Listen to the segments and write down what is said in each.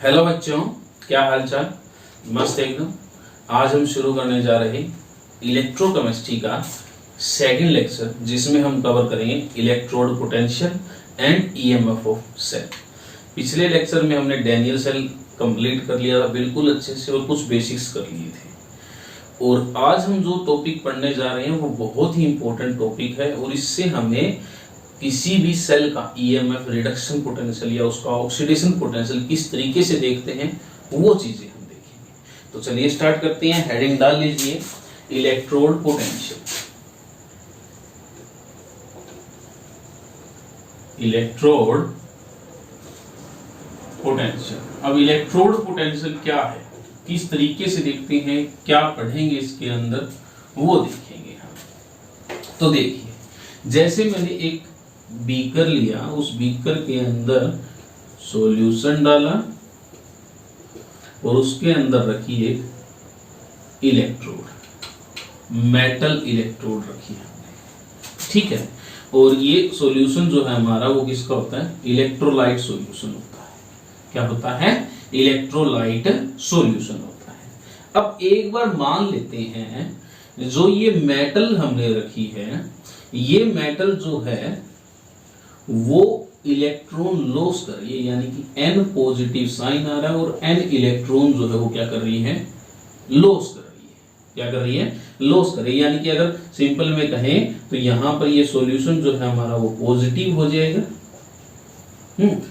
Hello बच्चों, क्या हाल चाल। मस्त एकदम। आज हम शुरू करने जा रहे इलेक्ट्रोकेमिस्ट्री का सेकंड लेक्चर, जिसमें हम कवर करेंगे electrode potential and EMF of cell. पिछले लेक्चर में हमने डैनियल सेल कंप्लीट कर लिया था बिल्कुल अच्छे से और कुछ बेसिक्स कर लिए थे। और आज हम जो टॉपिक पढ़ने जा रहे हैं वो बहुत ही इंपॉर्टेंट टॉपिक है और इससे हमें किसी भी सेल का ईएमएफ, रिडक्शन पोटेंशियल या उसका ऑक्सीडेशन पोटेंशियल किस तरीके से देखते हैं वो चीजें हम देखेंगे। तो चलिए स्टार्ट करते हैं। हेडिंग डाल लीजिए इलेक्ट्रोड पोटेंशियल। Electrode potential. अब इलेक्ट्रोड पोटेंशियल क्या है, किस तरीके से देखते हैं, क्या पढ़ेंगे इसके अंदर वो देखेंगे हम। तो देखिए, जैसे मैंने एक बीकर लिया, उस बीकर के अंदर सॉल्यूशन डाला और उसके अंदर रखी एक इलेक्ट्रोड, मेटल इलेक्ट्रोड रखी हमने, ठीक है। और ये सॉल्यूशन जो है हमारा वो किसका होता है, इलेक्ट्रोलाइट सॉल्यूशन होता है। क्या होता है, इलेक्ट्रोलाइट सॉल्यूशन होता है। अब एक बार मान लेते हैं जो ये मेटल हमने रखी है, ये मेटल जो है वो इलेक्ट्रॉन लॉस कर रही है, यानी कि N पॉजिटिव साइन आ रहा है और N इलेक्ट्रॉन जो है वो क्या कर रही है, लॉस कर रही है। क्या कर रही है, लॉस कर रही है। यानी कि अगर सिंपल में कहें तो यहां पर ये सॉल्यूशन जो है हमारा वो पॉजिटिव हो जाएगा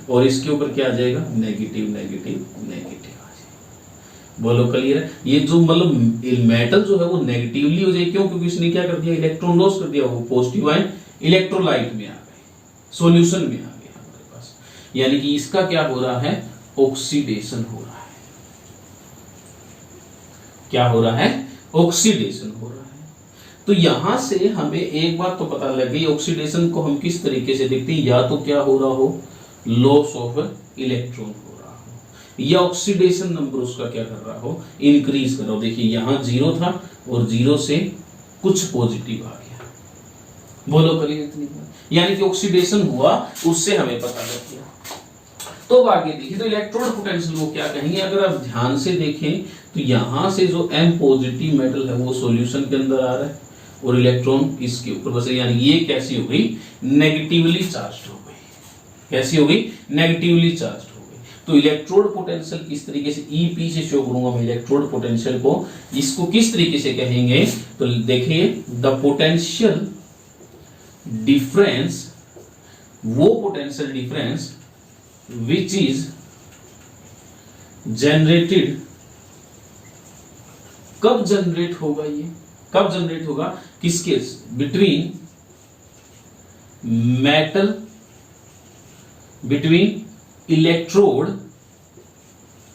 और इसके ऊपर क्या आ जाएगा, नेगेटिव नेगेटिव नेगेटिव आ जाएगा। बोलो क्लियर है। ये जो मतलब मेटल जो है वो नेगेटिवली हो जाएगी। क्यों? क्योंकि इसने क्या कर दिया, इलेक्ट्रॉन लॉस कर दिया। वो पॉजिटिव आयन इलेक्ट्रोलाइट में आ गए, सॉल्यूशन में आ गया हमारे पास। यानी कि इसका क्या हो रहा है, ऑक्सीडेशन हो रहा है। क्या हो रहा है, ऑक्सीडेशन हो रहा है। तो यहां से हमें एक बात तो पता लग गई, ऑक्सीडेशन को हम किस तरीके से देखते हैं, या तो क्या हो रहा हो, लॉस ऑफ इलेक्ट्रॉन हो रहा हो, या ऑक्सीडेशन नंबर उसका क्या कर रहा हो, इंक्रीज कर रहा हो। देखिए यहां 0 था और 0 से कुछ पॉजिटिव आ गया। बोलो करिए इतनी बात। यानी कि ऑक्सीडेशन हुआ, उससे हमें पता लग गया। तो आगे देखिए, तो इलेक्ट्रोड पोटेंशियल वो क्या कहेंगे, अगर आप ध्यान से देखें तो यहां से जो M पॉजिटिव मेटल है वो सॉल्यूशन के अंदर आ रहा है और इलेक्ट्रॉन इसके ऊपर बस। यानी ये कैसी हो गई, नेगेटिवली चार्ज हो गई। कैसी हो गई, नेगेटिवली चार्ज हो गई। तो इलेक्ट्रोड पोटेंशियल किस तरीके से, EP से शो करूंगा मैं इलेक्ट्रोड पोटेंशियल को, इसको किस तरीके से कहेंगे। तो देखिए, द पोटेंशियल डिफरेंस, वो potential difference which is generated, कब जनरेट होगा, ये कब जनरेट होगा, किसके, बिटवीन मेटल, बिटवीन इलेक्ट्रोड,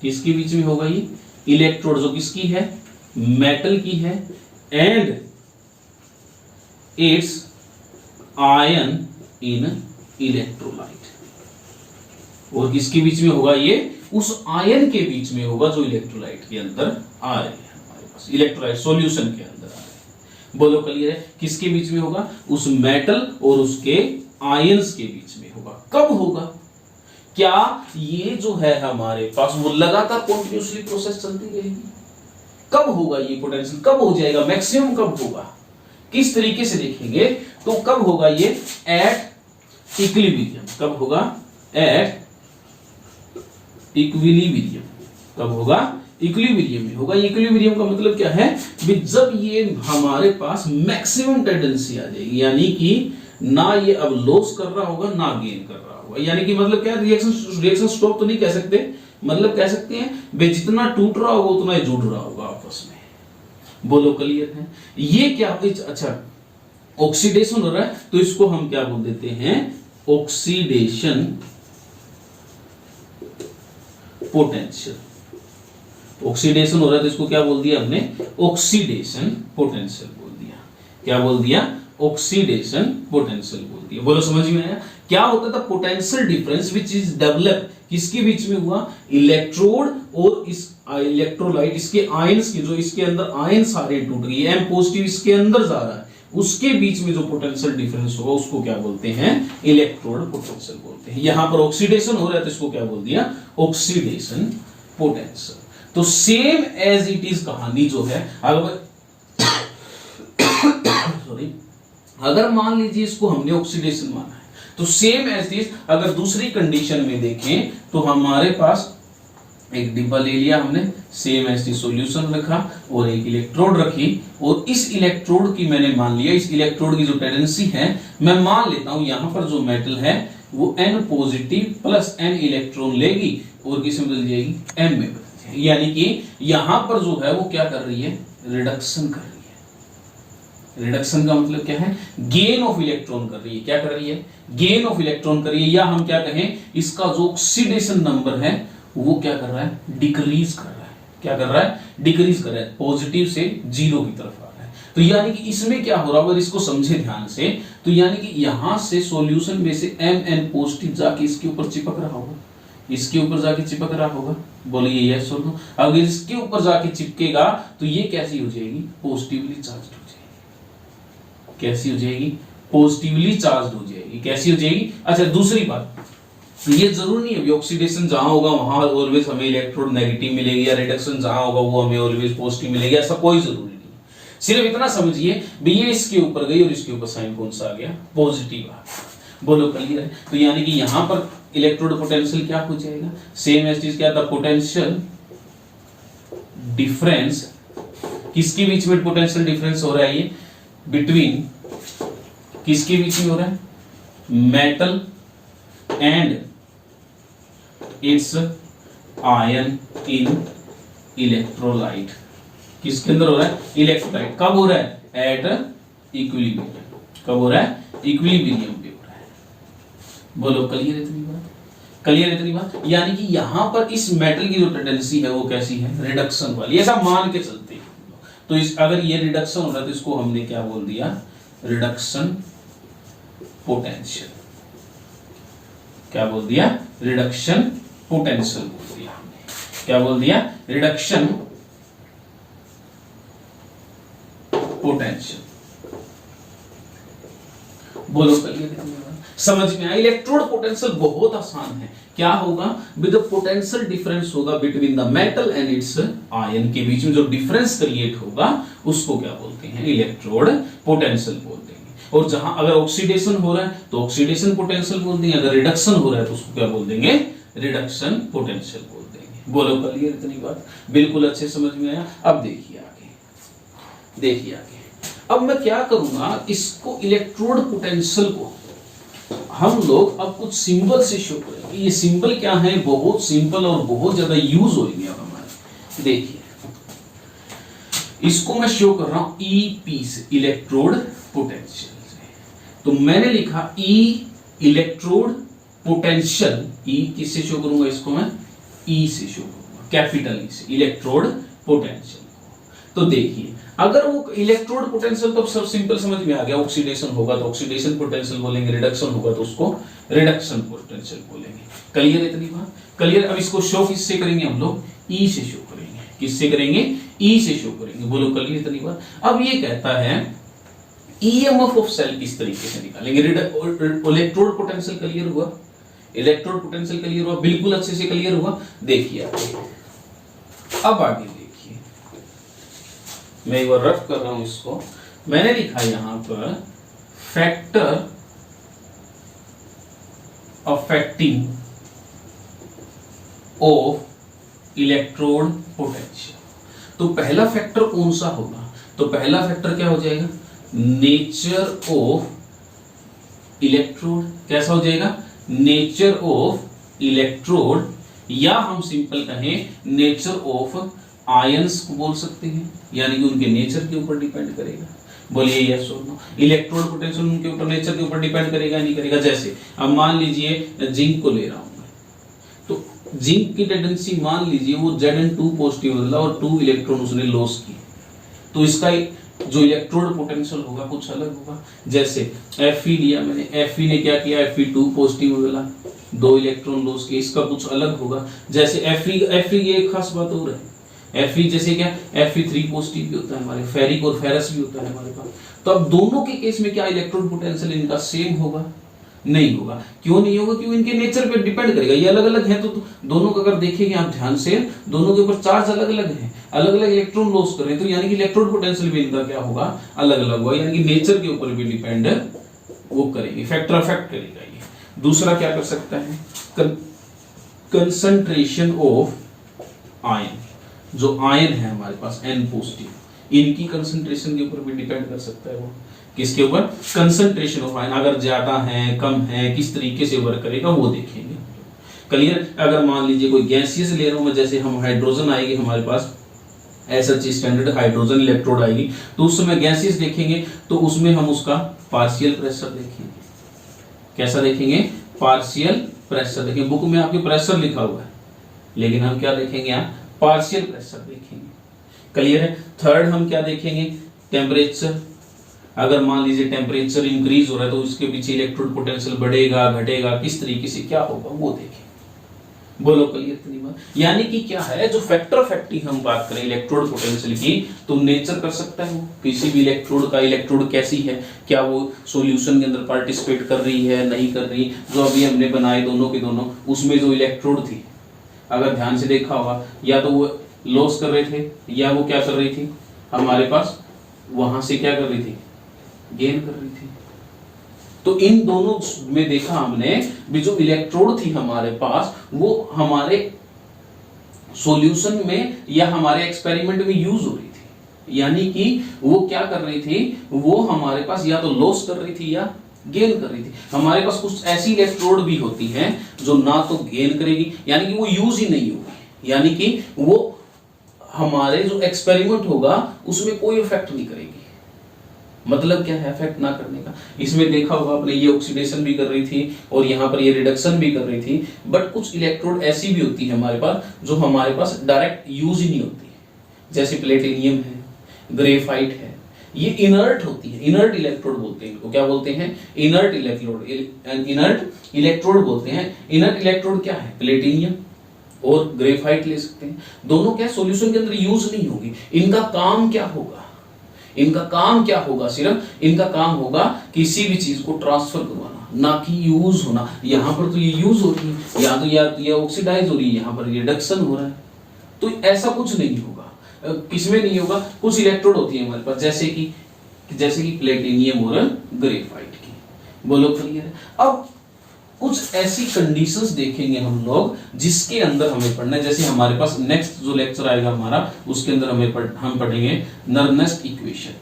किसके बीच में होगा ये, इलेक्ट्रोड जो किसकी है, मेटल की है, and it's ion in electrolyte. और किसके बीच में होगा ये, उस आयन के बीच में होगा जो इलेक्ट्रोलाइट के अंदर आ रहे हैं हमारे पास, इलेक्ट्रोलाइट सॉल्यूशन के अंदर आ रहे हैं। बोलो क्लियर है, किसके बीच में होगा, उस मेटल और उसके आयंस के बीच में होगा। कब होगा, क्या ये जो है हमारे पास वो लगातार कंटिन्यूअसली प्रोसेस चलती रहेगी। कब होगा ये पोटेंशियल, कब हो जाएगा, मैक्सिमम कब होगा, किस तरीके से देखेंगे। तो कब होगा ये, एट इक्विलिब्रियम। कब होगा, एट इक्विलिब्रियम। कब होगा, इक्विलिब्रियम में होगा। इक्विलिब्रियम का मतलब क्या है, जब ये हमारे पास मैक्सिमम टेंडेंसी आ जाएगी, यानी कि ना ये अब लॉस कर रहा होगा ना गेन कर रहा होगा। यानी कि मतलब क्या, रिएक्शन स्टॉप तो नहीं कह सकते, मतलब कह सकते हैं वे जितना टूट रहा होगा उतना ही जुड़ रहा होगा आपस में। बोलो क्लियर है। ये क्या, अच्छा ऑक्सीडेशन हो रहा है तो इसको हम क्या बोल देते हैं, ऑक्सीडेशन पोटेंशियल। ऑक्सीडेशन हो रहा है तो इसको क्या बोल दिया हमने, ऑक्सीडेशन पोटेंशियल बोल दिया। क्या बोल दिया, ऑक्सीडेशन पोटेंशियल बोल दिया। बोलो समझ में आया। क्या होता था, potential difference which is develop, किसके बीच में हुआ, इलेक्ट्रोड और इस इलेक्ट्रोलाइट, इसके आयंस की, जो इसके अंदर आयन सारे टूट गए, M पॉजिटिव इसके अंदर जा रहा है उसके बीच में जो पोटेंशियल डिफरेंस होगा उसको क्या बोलते हैं, इलेक्ट्रोड पोटेंशियल बोलते हैं। यहां पर ऑक्सीडेशन हो रहा है तो इसको क्या बोल दिया, ऑक्सीडेशन पोटेंशियल। तो सेम एज इट इज कहानी जो है, सॉरी, अगर मान लीजिए इसको हमने ऑक्सीडेशन माना है तो सेम एज इट इज अगर दूसरी कंडीशन में देखें तो हमारे पास एक डिब्बा ले लिया हमने, सेम एज इट सॉल्यूशन रखा और एक इलेक्ट्रोड रखी, और इस इलेक्ट्रोड की मैंने मान लिया, इस इलेक्ट्रोड की जो टेंडेंसी है मैं मान लेता हूं यहां पर जो मेटल है वो N positive plus N electron लेगी और किस में बदल जाएगी, M में बदल जाएगी। यानी कि यहां पर जो है वो क्या कर रही है, रिडक्शन कर रही है। रिडक्शन का मतलब क्या है, गेन ऑफ इलेक्ट्रॉन कर रही है। क्या कर रही है, गेन ऑफ इलेक्ट्रॉन कर रही है, या हम क्या कहें इसका जो ऑक्सीडेशन नंबर है वो क्या कर रहा है, डिक्रीज कर रहा है। क्या कर रहा है, डिक्रीज कर रहा है, पॉजिटिव से जीरो की तरफ आ रहा है। तो यानी कि इसमें क्या हो रहा है, अगर इसको समझे ध्यान से, तो यानी कि यहां से सॉल्यूशन में से Mn पॉजिटिव जाके इसके ऊपर चिपक रहा होगा, इसके ऊपर जाके चिपक रहा होगा, बोलिए यस और नो। अगर इसके ऊपर जाके चिपकेगा तो ये कैसी हो जाएगी, पॉजिटिवली चार्ज हो जाएगी। कैसी हो जाएगी, पॉजिटिवली चार्ज हो जाएगी। कैसी हो जाएगी, अच्छा दूसरी बात, ये जरूर नहीं है ऑक्सीडेशन जहां होगा वहां ऑलवेज हमें इलेक्ट्रोड नेगेटिव मिलेगी, या रिडक्शन जहां होगा वो हमें ऑलवेज पॉजिटिव मिलेगी, ऐसा कोई जरूरी नहीं। सिर्फ इतना समझिए भी ये इसके ऊपर गई और इसके ऊपर साइन कौन सा आ गया, पॉजिटिव आ गया। बोलो क्लियर है। तो यानी कि यहां पर इलेक्ट्रोड पोटेंशियल क्या हो जाएगा, सेम एज चीज क्या था, पोटेंशियल डिफरेंस, किसके बीच में पोटेंशियल डिफरेंस हो रहा है, ये बिटवीन किसके बीच में हो रहा है, metal and it's ion in electrolyte. किसके अंदर हो रहा है, इलेक्ट्रोलाइट। कब हो रहा है, एट इक्विलिब्रियम। कब हो रहा है, इक्विलिब्रियम पे हो रहा है। बोलो क्लियर है इतनी बात, क्लियर है इतनी बात। यानी कि यहां पर इस मेटल की जो टेंडेंसी है वो कैसी है, रिडक्शन वाली, ऐसा मान के चलते हैं। तो इस अगर ये रिडक्शन हो रहा है तो इसको हमने क्या बोल दिया, रिडक्शन पोटेंशियल। क्या बोल दिया, रिडक्शन पोटेंशियल बोल दिया हमने। क्या बोल दिया, रिडक्शन पोटेंशियल। बोलो क्लियर, समझ में आया। इलेक्ट्रोड पोटेंशियल बहुत आसान है। क्या होगा, विद द पोटेंशियल डिफरेंस होगा between the metal and it's ion, के बीच में जो डिफरेंस क्रिएट होगा उसको क्या बोलते हैं, इलेक्ट्रोड पोटेंशियल बोलते हैं। और जहां अगर ऑक्सीडेशन हो रहा है तो ऑक्सीडेशन पोटेंशियल बोल देंगे, अगर रिडक्शन हो रहा है तो उसको क्या बोल देंगे, रिडक्शन पोटेंशियल बोल देंगे। बोलो क्लियर इतनी बात, बिल्कुल अच्छे समझ में आया। अब देखिए आगे, देखिए आगे। अब मैं क्या करूंगा, इसको इलेक्ट्रोड पोटेंशियल को हम लोग अब कुछ सिंबल से शो करेंगे। ये सिंबल क्या है, बहुत सिंपल और बहुत ज्यादा यूज होंगे अब हमारे। देखिए इसको मैं शो कर रहा हूं EP से, इलेक्ट्रोड पोटेंशियल। तो मैंने लिखा E इलेक्ट्रोड पोटेंशियल, E किससे शो करूंगा, इसको मैं E से शो करूंगा, कैपिटल E से, इलेक्ट्रोड पोटेंशियल। तो देखिए अगर वो इलेक्ट्रोड पोटेंशियल तो सब सिंपल समझ में आ गया, ऑक्सीडेशन होगा तो ऑक्सीडेशन पोटेंशियल बोलेंगे, रिडक्शन होगा तो उसको रिडक्शन पोटेंशियल बोलेंगे। क्लियर है इतनी बात, क्लियर। अब इसको शो किससे करेंगे हम लोग, E से शो करेंगे। किससे करेंगे, E से शो करेंगे। बोलो क्लियर इतनी बात। अब ये कहता है EMF ऑफ सेल किस तरीके से निकालेंगे, इलेक्ट्रोड पोटेंशियल क्लियर हुआ, इलेक्ट्रोड पोटेंशियल क्लियर हुआ, बिल्कुल अच्छे से क्लियर हुआ। देखिए अब आगे देखिए, मैं एक बार रफ कर रहा हूं इसको। मैंने लिखा यहां पर factor affecting of electrode potential. तो पहला फैक्टर कौन सा होगा, तो पहला फैक्टर क्या हो जाएगा, नेचर ऑफ इलेक्ट्रोड। कैसा हो जाएगा, नेचर ऑफ इलेक्ट्रोड, या हम सिंपल कहें नेचर ऑफ आयंस को बोल सकते हैं, यानी कि उनके नेचर के ऊपर डिपेंड करेगा। बोलिए यस और नो। इलेक्ट्रोड पोटेंशियल उनके ऊपर, नेचर के ऊपर डिपेंड करेगा नहीं करेगा। जैसे अब मान लीजिए जिंक को ले रहा हूं मैं, तो जिंक की टेंडेंसी मान लीजिए वो Zn2 पॉजिटिव बदला और 2 इलेक्ट्रॉन उसने लॉस किए, तो इसका जो इलेक्ट्रोड पोटेंशियल होगा कुछ अलग होगा। जैसे Fe लिया मैंने, Fe ने क्या किया, Fe2 पॉजिटिव बदला, 2 इलेक्ट्रॉन लॉस किए, इसका कुछ अलग होगा। जैसे Fe की एक खास बात हो रहा है, Fe जैसे क्या, Fe3 पॉजिटिव भी होता है हमारे, फेरिक और फेरस भी होता है हमारे पास। तो अब दोनों के केस में क्या इलेक्ट्रोड पोटेंशियल इनका सेम होगा? नहीं होगा। क्यों नहीं होगा? क्यों इनके नेचर पे डिपेंड करेगा, ये अलग अलग है। तो दोनों को अगर देखेंगे आप ध्यान से, दोनों के ऊपर चार्ज अलग अलग है, अलग अलग इलेक्ट्रॉन लॉस कर रहे हैं, तो यानी कि इलेक्ट्रोड पोटेंशियल भी इनका क्या होगा? अलग अलग होगा, यानी कि नेचर के ऊपर भी डिपेंड वो करेंगे, फैक्टर अफेक्ट करेगा ये। दूसरा क्या कर सकता है? कंसंट्रेशन ऑफ आयन, जो आयन है हमारे पास N पॉजिटिव, इनकी कंसंट्रेशन के ऊपर भी डिपेंड कर सकता है वो। किसके ऊपर? कंसंट्रेशन ऑफ आयन, अगर ज्यादा है कम है किस तरीके से वर्क करेगा वो देखेंगे। क्लियर? अगर मान लीजिए कोई गैसियस ले रहा हूं मैं, जैसे हम हाइड्रोजन आएगी हमारे पास, SH स्टैंडर्ड हाइड्रोजन इलेक्ट्रोड आएगी, तो उस समय गैसियस देखेंगे तो उसमें हम उसका पार्शियल प्रेशर देखेंगे। कैसा देखेंगे? पार्शियल प्रेशर देखेंगे। बुक में आपके प्रेशर लिखा हुआ है, लेकिन हम क्या देखेंगे यहाँ? पार्शियल प्रेशर देखेंगे। क्लियर है? थर्ड हम क्या देखेंगे? टेम्परेचर। अगर मान लीजिए टेम्परेचर इंक्रीज हो रहा है तो उसके पीछे इलेक्ट्रोड पोटेंशियल बढ़ेगा घटेगा, किस तरीके से क्या होगा वो देखेंगे। बोलो क्लियर इतनी बात? यानी कि क्या है, जो फैक्टर फैक्टी हम बात करें इलेक्ट्रोड पोटेंशियल की, तो नेचर कर सकता है वो किसी भी इलेक्ट्रोड का, इलेक्ट्रोड कैसी है, क्या वो सॉल्यूशन के अंदर पार्टिसिपेट कर रही है नहीं कर रही। जो अभी हमने बनाए दोनों के दोनों, उसमें जो इलेक्ट्रोड थी अगर ध्यान से देखा होगा, या तो वो लॉस कर रहे थे या वो क्या कर रही थी हमारे पास, वहां से क्या कर रही थी? गेन कर रही थी। तो इन दोनों में देखा हमने भी, जो इलेक्ट्रोड थी हमारे पास वो हमारे सॉल्यूशन में या हमारे एक्सपेरिमेंट में यूज हो रही थी, यानी कि वो क्या कर रही थी, वो हमारे पास या तो लॉस कर रही थी या गेन कर रही थी। हमारे पास कुछ ऐसी इलेक्ट्रोड भी होती हैं जो ना तो गेन करेगी, यानी कि वो यूज ही नहीं होगी, यानी कि वो हमारे जो एक्सपेरिमेंट होगा उसमें कोई इफेक्ट नहीं करेगी। मतलब क्या है इफेक्ट ना करने का? इसमें देखा होगा आपने, ये ऑक्सीडेशन भी कर रही थी और यहाँ पर ये रिडक्शन भी कर रही थी। बट कुछ इलेक्ट्रोड ऐसी भी होती है हमारे पास जो हमारे पास डायरेक्ट यूज ही नहीं होती, जैसे प्लेटिनियम है, ग्रेफाइट है, ये इनर्ट होती है, इनर्ट इलेक्ट्रोड बोलते हैं इनको। क्या बोलते हैं? इनर्ट इलेक्ट्रोड, इनर्ट इलेक्ट्रोड बोलते हैं। इनर्ट इलेक्ट्रोड क्या है? प्लेटिनियम और ग्रेफाइट ले सकते हैं। दोनों क्या सॉल्यूशन के अंदर यूज नहीं होगी। इनका काम क्या होगा? इनका काम क्या होगा? सिर्फ इनका काम होगा किसी भी चीज को ट्रांसफर करवाना, ना कि यूज होना। यहां पर तो ये यूज हो रही है, या तो ये ऑक्सीडाइज हो रही है, यहां पर रिडक्शन हो रहा है। तो ऐसा कुछ नहीं होगा। किसमें नहीं होगा? कुछ इलेक्ट्रोड होती है हमारे पास, जैसे कि प्लेटिनियम और ग्रेफाइट की। बोलो क्लियर है? अब कुछ ऐसी कंडीशंस देखेंगे हम लोग जिसके अंदर हमें पढ़ना है। जैसे हमारे पास नेक्स्ट जो लेक्चर आएगा हमारा, उसके अंदर हम पढ़ेंगे नर्नेस्ट इक्वेशन।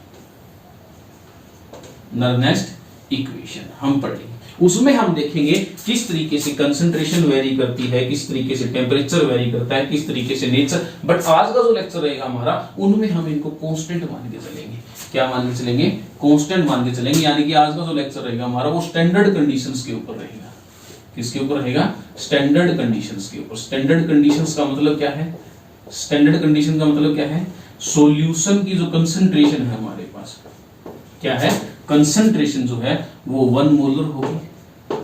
नर्नेस्ट इक्वेशन हम पढ़ेंगे, उसमें हम देखेंगे किस तरीके से कंसंट्रेशन वेरी करती है, किस तरीके से टेम्परेचर वेरी करता है, किस तरीके से नेचर। बट आज का जो लेक्चर रहेगा हमारा, उनमें हम इनको कांस्टेंट मान के चलेंगे। क्या मान के चलेंगे? कांस्टेंट मान के चलेंगे। यानी कि आज का जो लेक्चर रहेगा हमारा वो स्टैंडर्ड कंडीशंस के ऊपर रहेगा। किसके ऊपर रहेगा? स्टैंडर्ड कंडीशंस के ऊपर। स्टैंडर्ड कंडीशंस का मतलब क्या है? स्टैंडर्ड कंडीशन का मतलब क्या है? सॉल्यूशन की जो कंसंट्रेशन है हमारे पास, क्या है? कंसंट्रेशन जो है वो 1 मोलर होगी।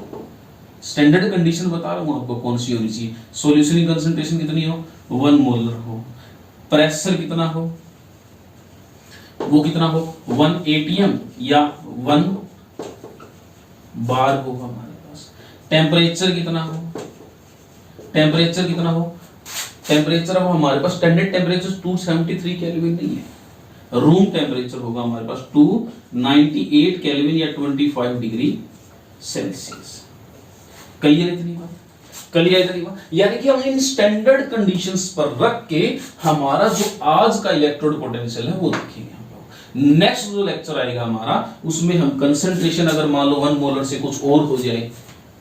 स्टैंडर्ड कंडीशन बता रहा हूं आपको कौन सी होनी चाहिए। सॉल्यूशन की कंसंट्रेशन कितनी हो? 1 मोलर हो। प्रेशर कितना हो? वो कितना हो? 1 atm या 1 बार हो हमारे पास। टेम्परेचर कितना हो? टेम्परेचर कितना हो? टेम्परेचर अब हमारे पास स्टैंडर्ड टेम्परेचर 273 केल्विन नहीं है। रूम टेम्परेचर होगा हमारे पास 298 केल्विन या 25 डिग्री सेल्सियस। क्लियर इतनी बात? क्लियर इतनी बात? यानी कि हम इन स्टैंडर्ड कंडीशंस पर रख के हमारा जो आज का इलेक्ट्रोड पोटेंशियल है वो देखेंगे हम लोग। नेक्स्ट जो लेक्चर आएगा हमारा, उसमें हम कंसंट्रेशन अगर मान लो 1 मोलर से कुछ और हो जाए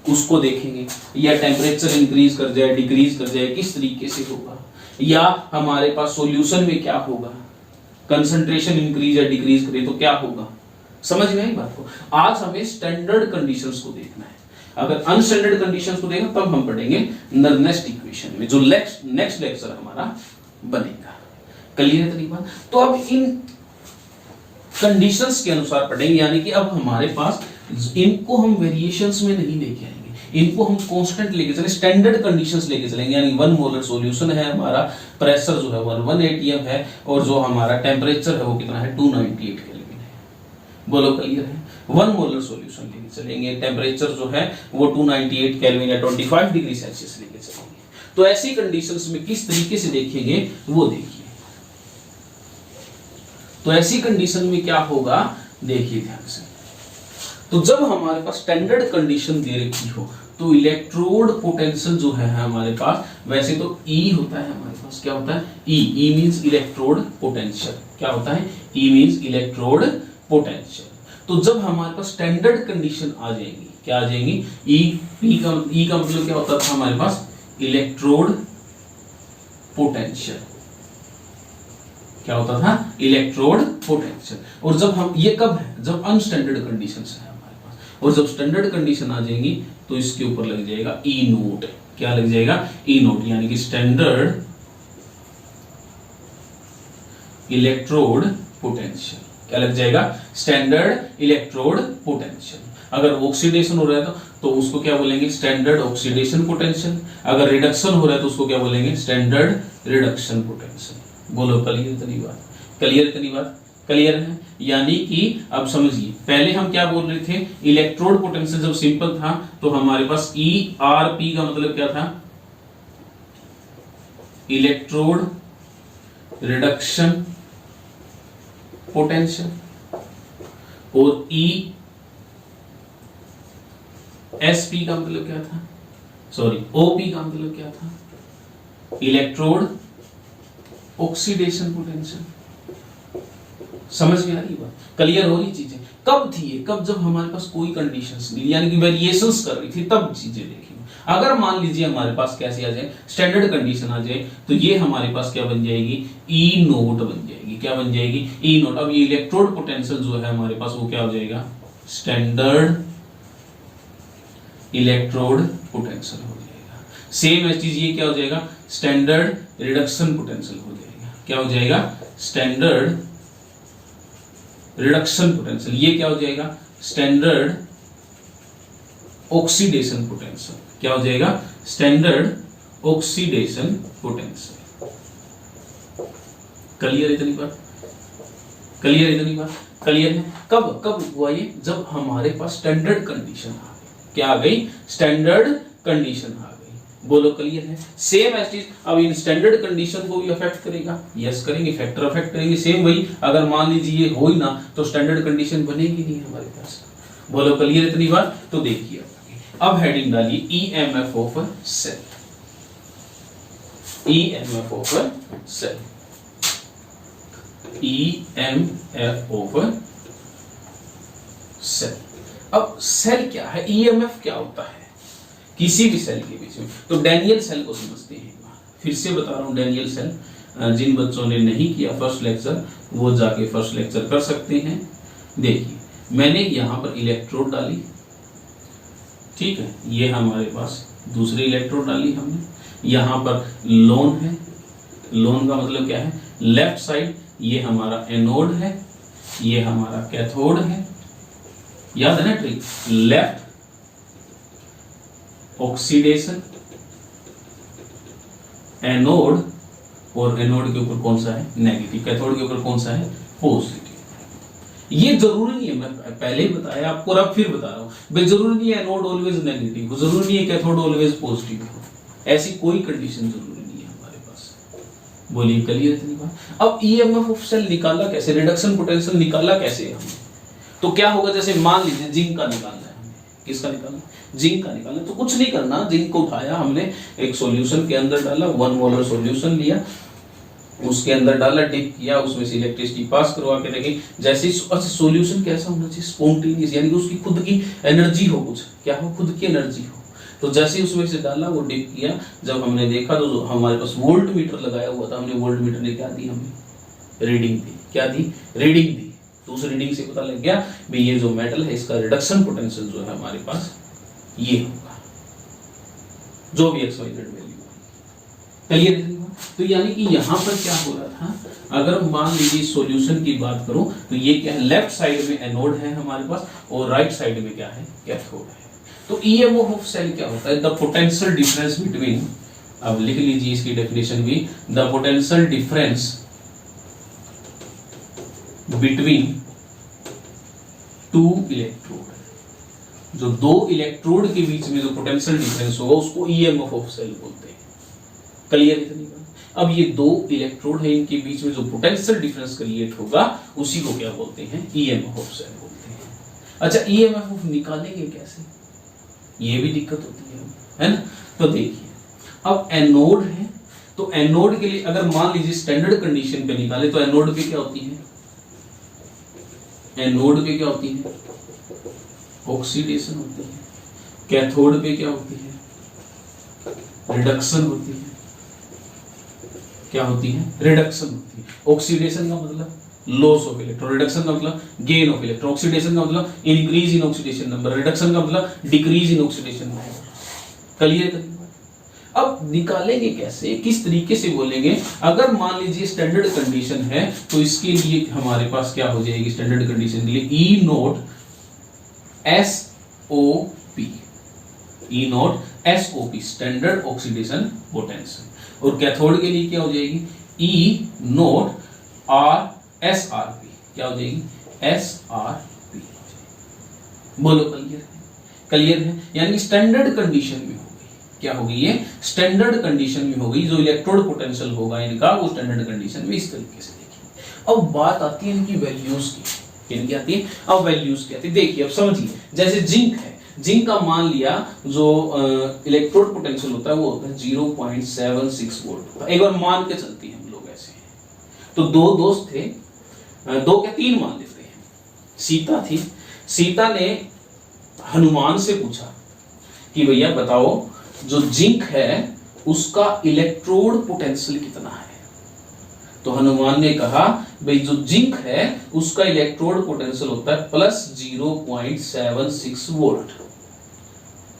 उसको देखेंगे, या टेम्परेचर इंक्रीज कर जाए डिक्रीज कर जाए किस तरीके से होगा, या हमारे पास सॉल्यूशन में क्या होगा, कंसंट्रेशन इंक्रीज या डिक्रीज करे तो क्या होगा। समझ में आई बात को? आज हमें स्टैंडर्ड कंडीशंस को देखना है। अगर अनस्टैंडर्ड कंडीशंस को देखा तब हम पढ़ेंगे नर्नेस्ट इक्वेशन में, जो नेक्स्ट लेक्चर हमारा बनेगा। क्लियर है तरीका? तो अब इन कंडीशंस के अनुसार पढ़ेंगे, यानी कि अब हमारे पास इनको हम वेरिएशंस में नहीं लेके आएंगे, इनको हम कांस्टेंट लेके चले, स्टैंडर्ड कंडीशंस लेके चलेंगे, यानी 1 मोलर सॉल्यूशन है हमारा, प्रेशर जो है 1 atm है, और जो हमारा टेम्परेचर है वो कितना है 298 केल्विन है। बोलो क्लियर है? 1 मोलर सॉल्यूशन लेके चलेंगे, टेम्परेचर जो है वो 298 केल्विन या 25 डिग्री सेल्सियस लेके चलेंगे। तो ऐसी कंडीशंस में किस तरीके से देखेंगे वो देखिए। तो ऐसी कंडीशन में क्या होगा देखिए ध्यान से। तो जब हमारे पास स्टैंडर्ड कंडीशन दे रखी हो तो इलेक्ट्रोड पोटेंशियल जो है हमारे पास, वैसे तो E होता है हमारे पास, क्या होता है E मींस इलेक्ट्रोड पोटेंशियल। क्या होता है E मींस इलेक्ट्रोड पोटेंशियल। तो जब हमारे पास स्टैंडर्ड कंडीशन आ जाएगी, क्या आ जाएंगी E का मतलब क्या होता था हमारे पास इलेक्ट्रोड पोटेंशियल। क्या होता था इलेक्ट्रोड पोटेंशियल। और जब हम ये कब है जब अनस्टैंडर्ड कंडीशंस है हमारे पास, और जब स्टैंडर्ड कंडीशन आ जाएंगी तो इसके ऊपर लग जाएगा E नोट। क्या लग जाएगा E नोट, यानी कि स्टैंडर्ड इलेक्ट्रोड पोटेंशियल। क्या लग जाएगा स्टैंडर्ड इलेक्ट्रोड पोटेंशियल। अगर ऑक्सीडेशन हो रहा है तो उसको क्या बोलेंगे स्टैंडर्ड ऑक्सीडेशन पोटेंशियल। अगर रिडक्शन हो रहा है तो उसको क्या बोलेंगे स्टैंडर्ड रिडक्शन पोटेंशियल। बोलो क्लियर इतनी बात? क्लियर इतनी बात? क्लियर है? यानी कि अब समझिए, पहले हम क्या बोल रहे थे, इलेक्ट्रोड पोटेंशियल जब सिंपल था तो हमारे पास ERP का मतलब क्या था इलेक्ट्रोड रिडक्शन पोटेंशियल, और ESP का मतलब क्या था, सॉरी OP का मतलब क्या था इलेक्ट्रोड ऑक्सीडेशन पोटेंशियल। समझ में आ रही बात? क्लियर हो रही चीजें? कब थी ये? कब जब हमारे पास कोई कंडीशंस नहीं, यानी कि वेरिएशंस कर रही थी, तब चीजें देखी। अगर मान लीजिए हमारे पास कैसे आ जाए स्टैंडर्ड कंडीशन आ जाए तो ये हमारे पास क्या बन जाएगी E नोट बन जाएगी। क्या बन जाएगी E नोट। अब ये इलेक्ट्रोड पोटेंशियल जो है हमारे पास वो क्या हो जाएगा स्टैंडर्ड इलेक्ट्रोड पोटेंशियल हो जाएगा। सेम चीज ये क्या हो जाएगा स्टैंडर्ड रिडक्शन पोटेंशियल हो जाएगा। क्या हो जाएगा स्टैंडर्ड रिडक्शन पोटेंशियल। ये क्या हो जाएगा स्टैंडर्ड ऑक्सीडेशन पोटेंशियल। क्या हो जाएगा स्टैंडर्ड ऑक्सीडेशन पोटेंशियल। क्लियर इतनी बात? क्लियर इतनी बात? क्लियर है? कब कब हुआ ये? जब हमारे पास स्टैंडर्ड कंडीशन आ गई। क्या आ गई स्टैंडर्ड कंडीशन आ गई। बोलो क्लियर है? सेम एज अब इन स्टैंडर्ड कंडीशन को भी अफेक्ट करेगा। यस करेंगे, फैक्टर अफेक्ट करेंगे। सेम वही, अगर मान लीजिए ये हो ही ना तो स्टैंडर्ड कंडीशन बनेगी नहीं हमारे पास। बोलो क्लियर इतनी बात? तो देखिए अब हेडिंग डालिए EMF of cell. EMF of cell, EMF of cell. अब सेल क्या है, EMF क्या होता है किसी भी सेल के बीच में? तो डैनियल सेल को समझते हैं। फिर से बता रहा हूं डैनियल सेल, जिन बच्चों ने नहीं किया फर्स्ट लेक्चर वो जाके फर्स्ट लेक्चर कर सकते हैं। देखिए मैंने यहां पर इलेक्ट्रोड डाली, ठीक है, ये हमारे पास दूसरी इलेक्ट्रोड डाली हमने। यहां पर लोन है, लोन का मतलब क्या है लेफ्ट साइड, ये हमारा एनोड है, ये हमारा कैथोड है। याद है ना ट्रिक, लेफ्ट ऑक्सीडेशन एनोड, और एनोड के ऊपर कौन सा है नेगेटिव, कैथोड के ऊपर कौन सा है पॉजिटिव। ये जरूरी नहीं है, मैं पहले ही बताया आपको और अब फिर बता रहा हूं भाई, जरूरी नहीं है एनोड ऑलवेज नेगेटिव हो, जरूरी नहीं है कैथोड ऑलवेज पॉजिटिव हो, ऐसी कोई कंडीशन जरूरी नहीं है हमारे पास। बोलिए क्लियर इतनी बात? अब EMF ऑफ सेल निकाला कैसे, रिडक्शन पोटेंशियल निकाला कैसे हमने? तो क्या होगा, जैसे मान लीजिए जिंक का निकालना है हमें, किसका निकालना, जिंक का निकालना। तो कुछ नहीं करना, जिंक को उठाया हमने, एक सॉल्यूशन के अंदर डाला, 1 मोलर सॉल्यूशन लिया, उसके अंदर डाला, डिप किया, उसमें से इलेक्ट्रिसिटी पास करवा के देखी। जैसे सॉल्यूशन कैसा होना चाहिए स्पॉन्टेनियस, यानी कि उसकी खुद की एनर्जी हो, कुछ क्या हो खुद की एनर्जी हो। तो जैसे उसमें से डाला, वो डिप किया, जब हमने देखा तो हमारे पास वोल्ट मीटर लगाया हुआ था, हमने वोल्ट मीटर ने क्या दी, हमें रीडिंग दी। क्या दी? रीडिंग दी। तो उस रीडिंग से पता लग गया भाई ये जो मेटल है इसका रिडक्शन पोटेंशियल जो है हमारे पास ये होगा, जो भी XYZ वैल्यू। क्लियर है? तो यानी कि यहां पर क्या हो रहा था, अगर मान लीजिए सॉल्यूशन की बात करूं तो ये क्या है, लेफ्ट साइड में एनोड है हमारे पास और राइट साइड में क्या है कैथोड है। तो ईएमएफ ऑफ सेल क्या होता है? द पोटेंशियल डिफरेंस बिटवीन, अब लिख लीजिए इसकी डेफिनेशन भी, the potential difference between two electrode, जो दो इलेक्ट्रोड के बीच में जो पोटेंशियल डिफरेंस होगा उसको ईएमएफ ऑफ सेल बोलते हैं। क्लियर इतनी बात? अब ये दो इलेक्ट्रोड है, इनके बीच में जो पोटेंशियल डिफरेंस क्रिएट होगा उसी को क्या बोलते हैं? ईएमएफ ऑफ सेल बोलते हैं। अच्छा, ईएमएफ ऑफ निकालेंगे कैसे? ये भी दिक्कत होती है ना? तो देखिए, अब एनोड है, तो एनोड के लिए अगर मान लीजिए स्टैंडर्ड कंडीशन पे निकाले तो एनोड पे क्या होती है? एनोड पे क्या होती है? ऑक्सीडेशन होती है। कैथोड पे क्या होती है? रिडक्शन होती है। क्या होती है? रिडक्शन होती है। ऑक्सीडेशन का मतलब लॉस ऑफ इलेक्ट्रॉन, रिडक्शन का मतलब गेन ऑफ इलेक्ट्रॉन, ऑक्सीडेशन का मतलब increase in oxidation number, reduction का मतलब decrease in oxidation number. Clear है? अब निकालेंगे कैसे, किस तरीके से बोलेंगे? अगर मान लीजिए स्टैंडर्ड कंडीशन है तो इसके लिए हमारे पास क्या हो जाएगी? स्टैंडर्ड कंडीशन के लिए E naught SOP, E naught SOP standard oxidation potential, और कैथोड के लिए क्या हो जाएगी? ई नोट SRP, क्या हो जाएगी? SRP। बोलो क्लियर है? क्लियर है? यानी स्टैंडर्ड कंडीशन में क्या होगी? ये स्टैंडर्ड कंडीशन में होगी, जो इलेक्ट्रोड पोटेंशियल होगा इनका वो स्टैंडर्ड कंडीशन में इस तरीके से देखिए। अब बात आती है इनकी वैल्यूज की, इनकी आती है अब वैल्यूज की आती है। देखिए अब समझिए, जैसे जिंक है, जिंक का मान लिया जो इलेक्ट्रोड पोटेंशियल होता है वो होता है 0.76 वोल्ट। एक बार मान के चलते हैं हम लोग ऐसे, तो दो दोस्त थे, दो के तीन मान लेते हैं। सीता थी, सीता ने हनुमान से पूछा कि भैया बताओ जो जिंक है उसका इलेक्ट्रोड पोटेंशियल कितना है? तो हनुमान ने कहा भाई जो जिंक है उसका इलेक्ट्रोड पोटेंशियल होता है प्लस 0.76 वोल्ट।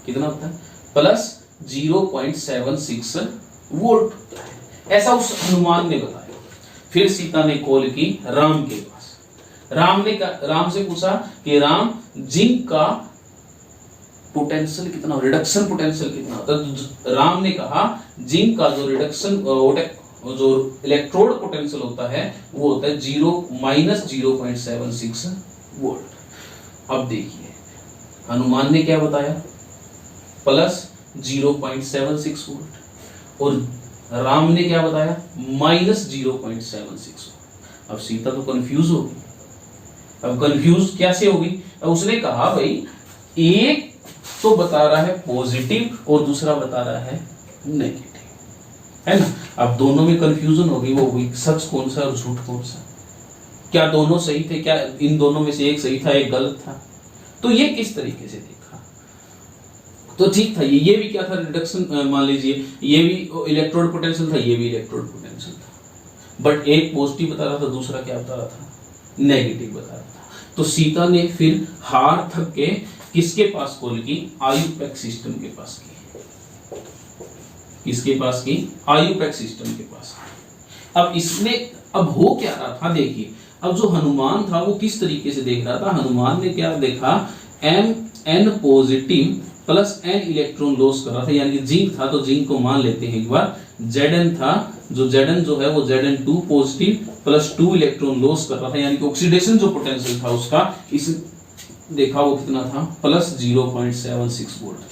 कितना होता है? प्लस 0.76 वोल्ट होता है, ऐसा उस हनुमान ने बताया। फिर सीता ने कॉल की राम के पास, राम से पूछा कि राम जिंक का पोटेंशियल कितना, रिडक्शन पोटेंशियल कितना होता है? तो राम ने कहा जिंक का जो रिडक्शन जो इलेक्ट्रोड पोटेंशियल होता है वो होता है -0.76 वोल्ट। अब देखिए हनुमान ने क्या बताया? प्लस 0.76 वोल्ट, और राम ने क्या बताया? -0.76 वोल्ट। अब सीता तो कंफ्यूज हो गई। अब कंफ्यूज कैसे होगी? अब उसने कहा भाई एक तो बता रहा है पॉजिटिव और दूसरा बता रहा है नेगेटिव, है ना? अब दोनों में कंफ्यूजन हो गई, वो हुई सच कौन सा और झूठ कौन सा? क्या दोनों सही थे? क्या इन दोनों में से एक सही था एक गलत था? तो ये किस तरीके से देखा तो ठीक था। ये भी क्या था? रिडक्शन, मान लीजिए ये भी इलेक्ट्रोड पोटेंशियल था, ये भी इलेक्ट्रोड पोटेंशियल था, बट एक पॉजिटिव बता रहा था, दूसरा क्या बता रहा था? नेगेटिव बता रहा था। तो सीता ने फिर हार थक के किसके पास कॉल की? आयुपैक सिस्टम के पास की। किसके पास की? आयुपैक सिस्टम के पास। अब इसमें अब हो क्या रहा था? देखिए अब जो हनुमान था वो किस तरीके से देख रहा था? हनुमान ने क्या देखा? Mn positive plus n electron loss कर रहा था, यानी कि जिंक था तो जिंक को मान लेते हैं एक बार। Zn था, जो Zn जो है वो Zn2 positive plus 2 electron loss कर रहा था, यानी कि ऑक्सीडेशन जो पोटेंशियल था उसका इस देखा वो कितना था? प्लस 0.76 वोल्ट था।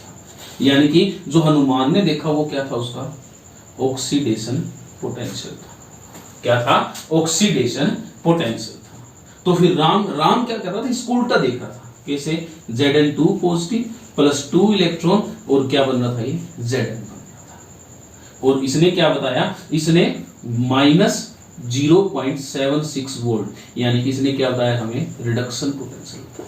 यानी कि जो हनुमान ने देखा वो क्या था? उसका ऑक्सीडेशन पोटेंशियल था। क्या था? ऑक्सीडेशन पोटेंशियल था। तो फिर राम क्या कर रहा था? इसको उल्टा देख रहा था। कैसे? Zn2 पॉजिटिव प्लस 2 इलेक्ट्रॉन, और क्या बन रहा था? ये Zn बन रहा था। और इसने क्या बताया? इसने -0.76 वोल्ट, यानी कि इसने क्या बताया हमें? रिडक्शन पोटेंशियल था।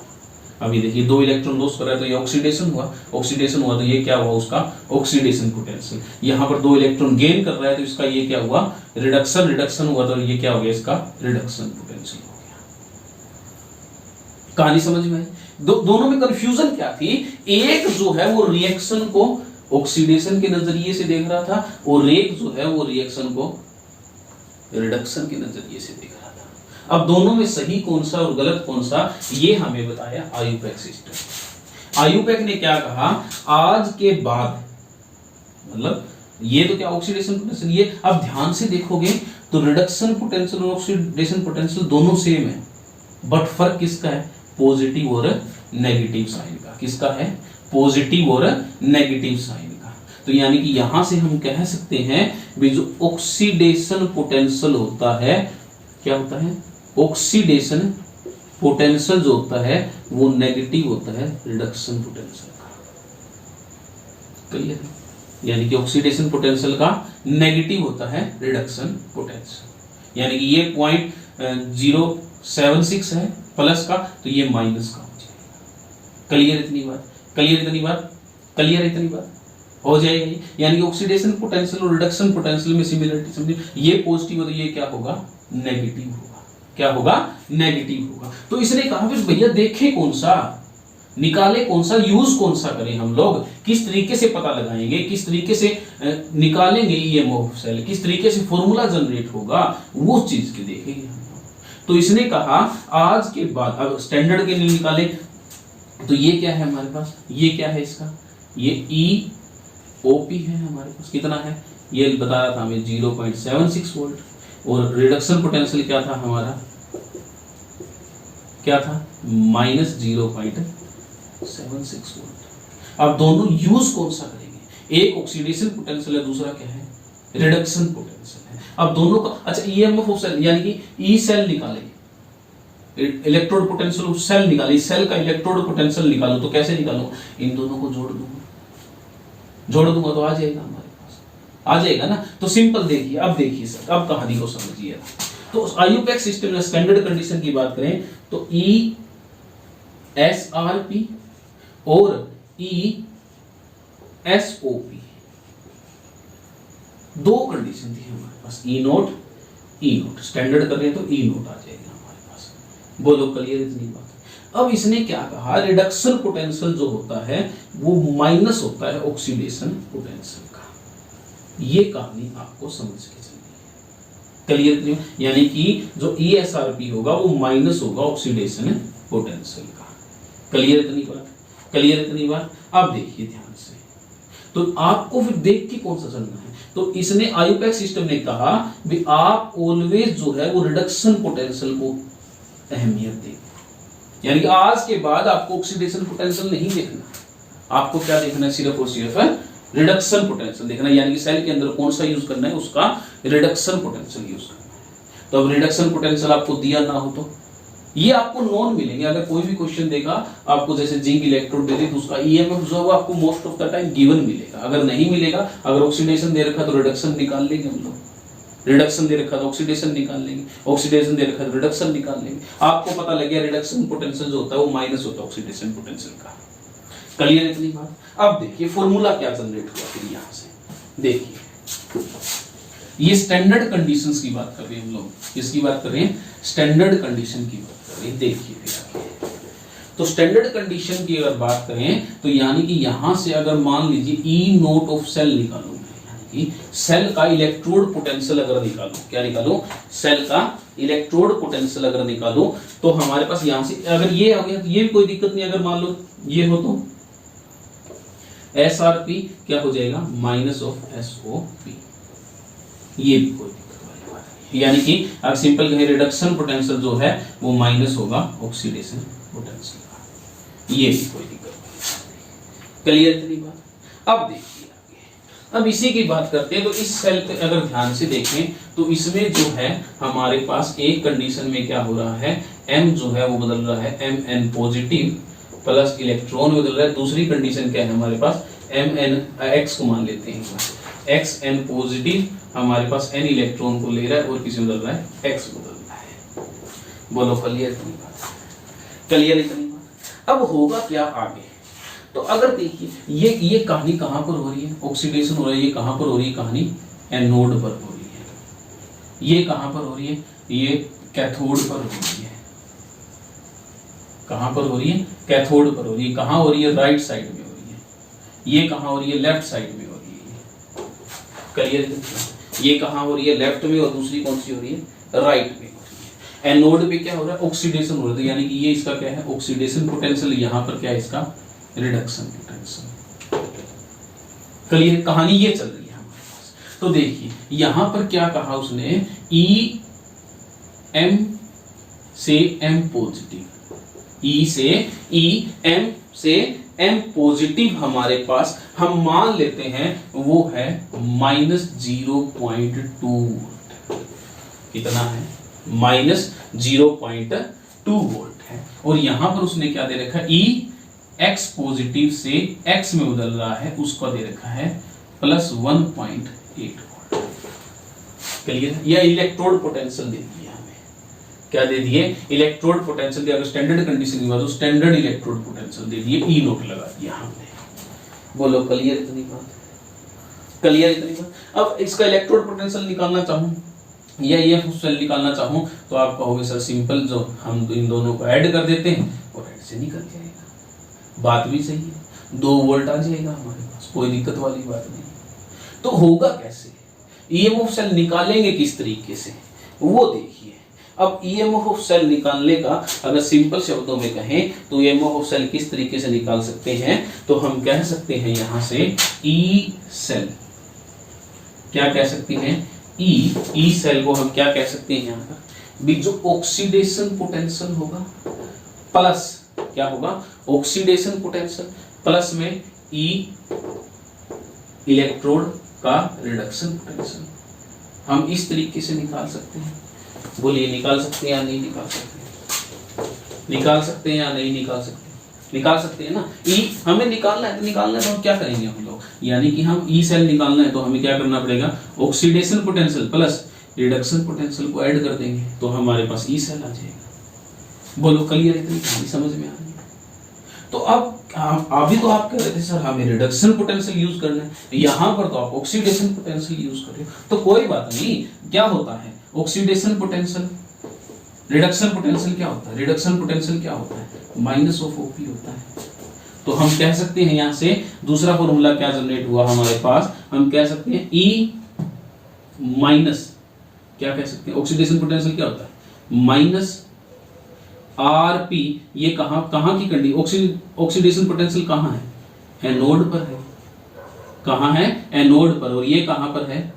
अभी देखिए दो इलेक्ट्रॉन लॉस कर रहा है तो ये ऑक्सीडेशन हुआ, ऑक्सीडेशन हुआ तो ये क्या हुआ? उसका ऑक्सीडेशन पोटेंशियल। यहाँ पर दो इलेक्ट्रॉन गेन कर रहा है तो इसका ये क्या हुआ? रिडक्शन। रिडक्शन हुआ तो ये क्या हो गया? इसका रिडक्शन पोटेंशियल हो गया। कहानी समझ में आई? दोनों में कंफ्यूजन क्या थी? एक जो है वो रिएक्शन को ऑक्सीडेशन के नजरिए से देख रहा था, और एक जो है वो रिएक्शन को रिडक्शन के नजरिए से देख रहा था। अब दोनों में सही कौन सा और गलत कौन सा, ये हमें बताया आयुपैक सिस्टम। आयुपेक ने क्या कहा, आज के बाद, मतलब ये तो क्या ऑक्सीडेशन पोटेंशियल, ये अब ध्यान से देखोगे तो रिडक्शन पोटेंशियल और ऑक्सीडेशन पोटेंशियल दोनों सेम है, बट फर्क किसका है, पॉजिटिव और नेगेटिव साइन का। किसका है, पॉजिटिव और नेगेटिव साइन का। तो यानी कि यहां से हम कह सकते हैं भी जो ऑक्सीडेशन पोटेंशियल होता है, क्या होता है, ऑक्सीडेशन पोटेंशियल जो होता है वो नेगेटिव होता है रिडक्शन पोटेंशियल का। क्लियर है, यानी कि ऑक्सीडेशन पोटेंशियल का नेगेटिव होता है रिडक्शन पोटेंशियल। यानी कि ये 0.076 है प्लस का, तो ये माइनस का हो जाएगा। क्लियर इतनी बात, क्लियर इतनी बात, क्लियर इतनी बात हो जाएगी। यानी कि ऑक्सीडेशन पोटेंशियल और रिडक्शन पोटेंशियल में सिमिलरिटी समझिए, ये पॉजिटिव हो तो ये क्या होगा, नेगेटिव होगा। क्या होगा, नेगेटिव होगा। तो इसने कहा फिर भैया देखें कौन सा निकाले, कौन सा यूज कौन सा करें, हम लोग किस तरीके से पता लगाएंगे, किस तरीके से निकालेंगे ईएमएफ सेल, किस तरीके से फॉर्मूला जनरेट होगा, वो चीज के देखेंगे हम लोग। तो इसने कहा आज के बाद, अब स्टैंडर्ड के लिए निकाले तो ये क्या है हमारे पास, ये क्या है इसका, ये EOP है हमारे पास, कितना है ये बता रहा था हमें 0.76 वोल्ट, और रिडक्शन पोटेंशियल क्या था हमारा, क्या था, -0.76 वोल्ट। अब दोनों यूज कौन सा करेंगे, एक ऑक्सीडेशन पोटेंशियल है, दूसरा क्या है, रिडक्शन पोटेंशियल है। अब दोनों का, अच्छा ईएमएफ ऑफ सेल यानी कि ई सेल निकाले, इलेक्ट्रोड पोटेंशियल ऑफ सेल निकाले, सेल का इलेक्ट्रोड पोटेंशियल निकालो, तो कैसे निकालो, इन दोनों को जोड़ दूंगा तो आ जाएगा हमारे पास, आ जाएगा ना। तो सिंपल देखिए, अब देखिए सर, अब कहानी को समझिए। तो आयुपेक सिस्टम में स्टैंडर्ड कंडीशन की बात करें तो ESRP और ESOP दो कंडीशन थी हमारे पास, E नोट स्टैंडर्ड कर रहे हैं तो E नोट आ जाएगा हमारे पास। बोलो क्लियर इतनी बात। अब इसने क्या कहा, रिडक्शन पोटेंशियल जो होता है वो माइनस होता है ऑक्सीडेशन पोटेंशियल का। ये कहानी आपको समझ के चलनी है, क्लियर। यानी कि जो ESRP होगा वो माइनस होगा ऑक्सीडेशन पोटेंशियल का। क्लियर इतनी बात, क्लियर इतनी बात। अब देखिए ध्यान से, तो आपको फिर देख के कौन सा चलना है। तो इसने आयुपेक सिस्टम ने कहा भी आप ऑलवेज जो है वो रिडक्शन पोटेंशियल को अहमियत दें। यानी कि आज के बाद आपको ऑक्सीडेशन पोटेंशियल नहीं देखना, आपको क्या देखना है, सिर्फ और सिर्फ रिडक्शन पोटेंशियल देखना। यानी कि सेल के अंदर कौन सा यूज करना है, उसका रिडक्शन पोटेंशियल यूज करना है। तो अब रिडक्शन पोटेंशियल आपको दिया ना हो तो ये आपको नॉन मिलेंगे। अगर कोई भी क्वेश्चन देगा आपको, जैसे जिंक इलेक्ट्रोड दे दी तो उसका ईएमएफ जो है आपको most of the time given मिलेगा। अगर नहीं मिलेगा, अगर ऑक्सीडेशन दे रखा तो रिडक्शन निकाल लेंगे हम लोग, रिडक्शन दे रखा तो ऑक्सीडेशन निकाल लेंगे, ऑक्सीडेशन दे रखा तो रिडक्शन निकाल लेंगे। आपको पता लग गया रिडक्शन पोटेंशियल जो होता है वो माइनस होता है ऑक्सीडेशन पोटेंशियल का। क्लियर इतनी बात। अब देखिए फॉर्मूला क्या जनरेट हुआ फिर यहां से, देखिए ये स्टैंडर्ड कंडीशंस की बात कर रहे हैं हम लोग, किसकी बात कर रहे हैं, स्टैंडर्ड कंडीशन की बात कर रहे हैं। देखिए फिर तो स्टैंडर्ड कंडीशन की अगर बात करें तो यानी कि यहां से अगर मान लीजिए E नोट ऑफ सेल निकालूं, यानी कि सेल का इलेक्ट्रोड पोटेंशियल अगर निकालूं, क्या निकालूं, सेल का इलेक्ट्रोड पोटेंशियल अगर निकालूं तो हमारे पास यहां से अगर ये हो गया तो ये भी कोई दिक्कत नहीं। अगर मान लो ये हो तो SRP क्या हो जाएगा, माइनस ऑफ SOP, ये भी कोई दिक्कत वाली बात नहीं। यानी कि अगर सिंपल कहें रिडक्शन पोटेंशियल जो है वो माइनस होगा ऑक्सीडेशन पोटेंशियल का, ये भी कोई दिक्कत नहीं। क्लियर इतनी बात। अब देखिए आगे, अब इसी की बात करते हैं। तो इस सेल पे अगर ध्यान से देखें तो इसमें जो है हमारे पास एक कंडीशन में क्या हो रहा है, M जो है वो बदल रहा है Mn पॉजिटिव प्लस इलेक्ट्रॉन बदल रहा है। दूसरी कंडीशन क्या है हमारे पास, Mn x को मान लेते हैं, Xn पॉजिटिव हमारे पास n इलेक्ट्रॉन को ले रहा है और किसी बदल रहा है, x बदल रहा है। बोलो क्लियर इतनी बात, क्लियर इतनी बात। अब होगा क्या आगे, तो अगर देखिए ये कहानी कहां पर हो रही है, ऑक्सीडेशन हो रहा है, ये कहां पर हो रही है कहानी, एनोड पर हो रही है। ये कहां पर हो रही है, ये कैथोड पर हो रही है। कहां पर हो रही है, कैथोड पर हो रही है। कहां हो रही है, राइट साइड में हो रही है। ये कहां हो रही है, लेफ्ट साइड में हो रही है। क्लियर, ये कहां हो रही है, लेफ्ट में, और दूसरी कौन सी हो रही है, राइट में हो रही है। एनोड पे क्या हो रहा है, ऑक्सीडेशन हो रहा है। यानी कि ये इसका क्या है, ऑक्सीडेशन पोटेंशियल, यहां पर क्या है इसका रिडक्शन पोटेंशियल। क्लियर, कहानी ये चल रही है हमारे पास। तो देखिए यहां पर क्या कहा उसने, ई एम से एम पॉजिटिव, ई से एम पॉजिटिव हमारे पास हम मान लेते हैं वो है -0.2। कितना है? -0.2 वोल्ट है। और यहां पर उसने क्या दे रखा है, ई एक्स पॉजिटिव से एक्स में बदल रहा है, उसको दे रखा है +1.8 वोल्ट। क्लियर? यह इलेक्ट्रोड पोटेंशियल दे दिया हमें। क्या दे दिए? इलेक्ट्रोड पोटेंशियल दिया। अगर स्टैंडर्ड कंडीशन की बात तो स्टैंडर्ड इलेक्ट्रोड पोटेंशियल दे दिए, ई नोट लगा दिया हमने। बोलो क्लियर इतनी बात? क्लियर इतनी बात? अब इसका इलेक्ट्रोड पोटेंशियल निकालना चाहूं या ये सेल निकालना चाहूं तो आप कहोगे सर सिंपल, जो हम इन दोनों को ऐड कर देते हैं और ऐड से निकल जाएगा। बात भी सही है, 2 वोल्ट आ जाएगा हमारे पास, कोई दिक्कत वाली बात नहीं। तो होगा कैसे? ईएमएफ सेल निकालेंगे किस तरीके से वो देखिए। अब ईएमएफ सेल निकालने का अगर सिंपल शब्दों में कहें तो ईएमएफ सेल किस तरीके से निकाल सकते हैं, तो हम कह सकते हैं यहां से ई सेल, क्या कह सकते हैं, ई सेल को हम क्या कह सकते हैं यहां पर, जो ऑक्सीडेशन पोटेंशियल होगा प्लस क्या होगा, ऑक्सीडेशन पोटेंशियल प्लस में ई इलेक्ट्रोड का रिडक्शन पोटेंशियल, हम इस तरीके से निकाल सकते हैं। बोलिए निकाल सकते हैं या नहीं निकाल सकते? निकाल सकते हैं या नहीं निकाल सकते? निकाल सकते हैं ना। ई हमें निकालना है, तो हम क्या करेंगे हम लोग, यानी कि हम ई सेल निकालना है तो हमें क्या करना पड़ेगा, oxidation potential plus reduction potential को ऐड कर देंगे तो हमारे पास ई सेल आ जाएगा। बोलो क्लियर, इतनी कहानी समझ में आ रही है? तो अब अभी तो आप कह रहे थे सर हमें रिडक्शन पोटेंशियल यूज करना है, यहां पर तो आप ऑक्सीडेशन पोटेंशियल यूज कर रहे हो, तो कोई बात नहीं। क्या होता है ऑक्सीडेशन पोटेंशियल, रिडक्शन पोटेंशियल क्या होता है, रिडक्शन पोटेंशियल क्या होता है, माइनस ऑफ ओपी होता है। तो हम कह सकते हैं यहां से दूसरा फॉर्मूला क्या जनरेट हुआ हमारे पास, हम कह सकते हैं ई माइनस, क्या कह सकते हैं, ऑक्सीडेशन पोटेंशियल क्या होता है, माइनस आरपी। ये कहां की कंडीशन, ऑक्सीडेशन पोटेंशियल कहां है, एनोड पर है। कहां है, एनोड पर, और ये कहां पर है,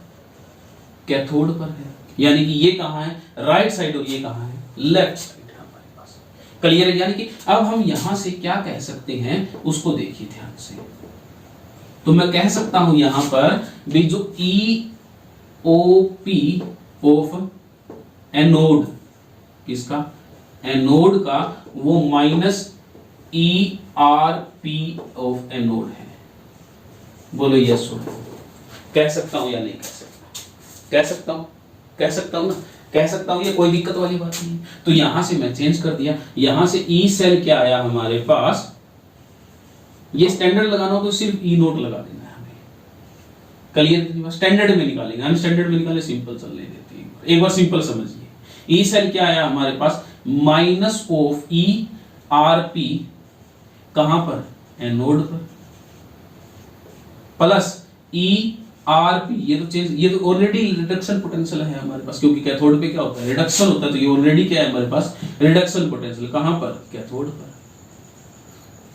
कैथोड पर है। यानी कि ये कहां है, राइट साइड, और ये कहां है, लेफ्ट साइड है हमारे पास। क्लियर है? यानी कि अब हम यहां से क्या कह सकते हैं उसको देखिए ध्यान से। तो मैं कह सकता हूं यहां पर भी जो ई ओ पी ऑफ एनोड, किसका, एनोड का, वो minus E R P of anode है। बोलो यस और नो। कह सकता हूं या नहीं कह सकता? कह सकता हूं, कह सकता हूं ना, कह सकता हूं, ये कोई दिक्कत वाली बात नहीं। तो यहां से मैं चेंज कर दिया, यहां से ई सेल क्या आया हमारे पास, ये स्टैंडर्ड लगाना हो तो सिर्फ ई नोट लगा देना है हमें। क्लियर? स्टैंडर्ड में निकालेंगे, हम स्टैंडर्ड में निकाले, सिंपल चलने देते हैं, एक बार सिंपल समझिए। ई सेल क्या आया हमारे पास, minus of E R P, कहां पर, एनोड पर, प्लस ई आर पी, ये तो चेंज, ये तो ऑलरेडी रिडक्शन पोटेंशियल है हमारे पास, क्योंकि कैथोड पे क्या होता है, रिडक्शन होता है, तो ये ऑलरेडी क्या है हमारे पास, रिडक्शन पोटेंशियल। कहां पर, कैथोड पर।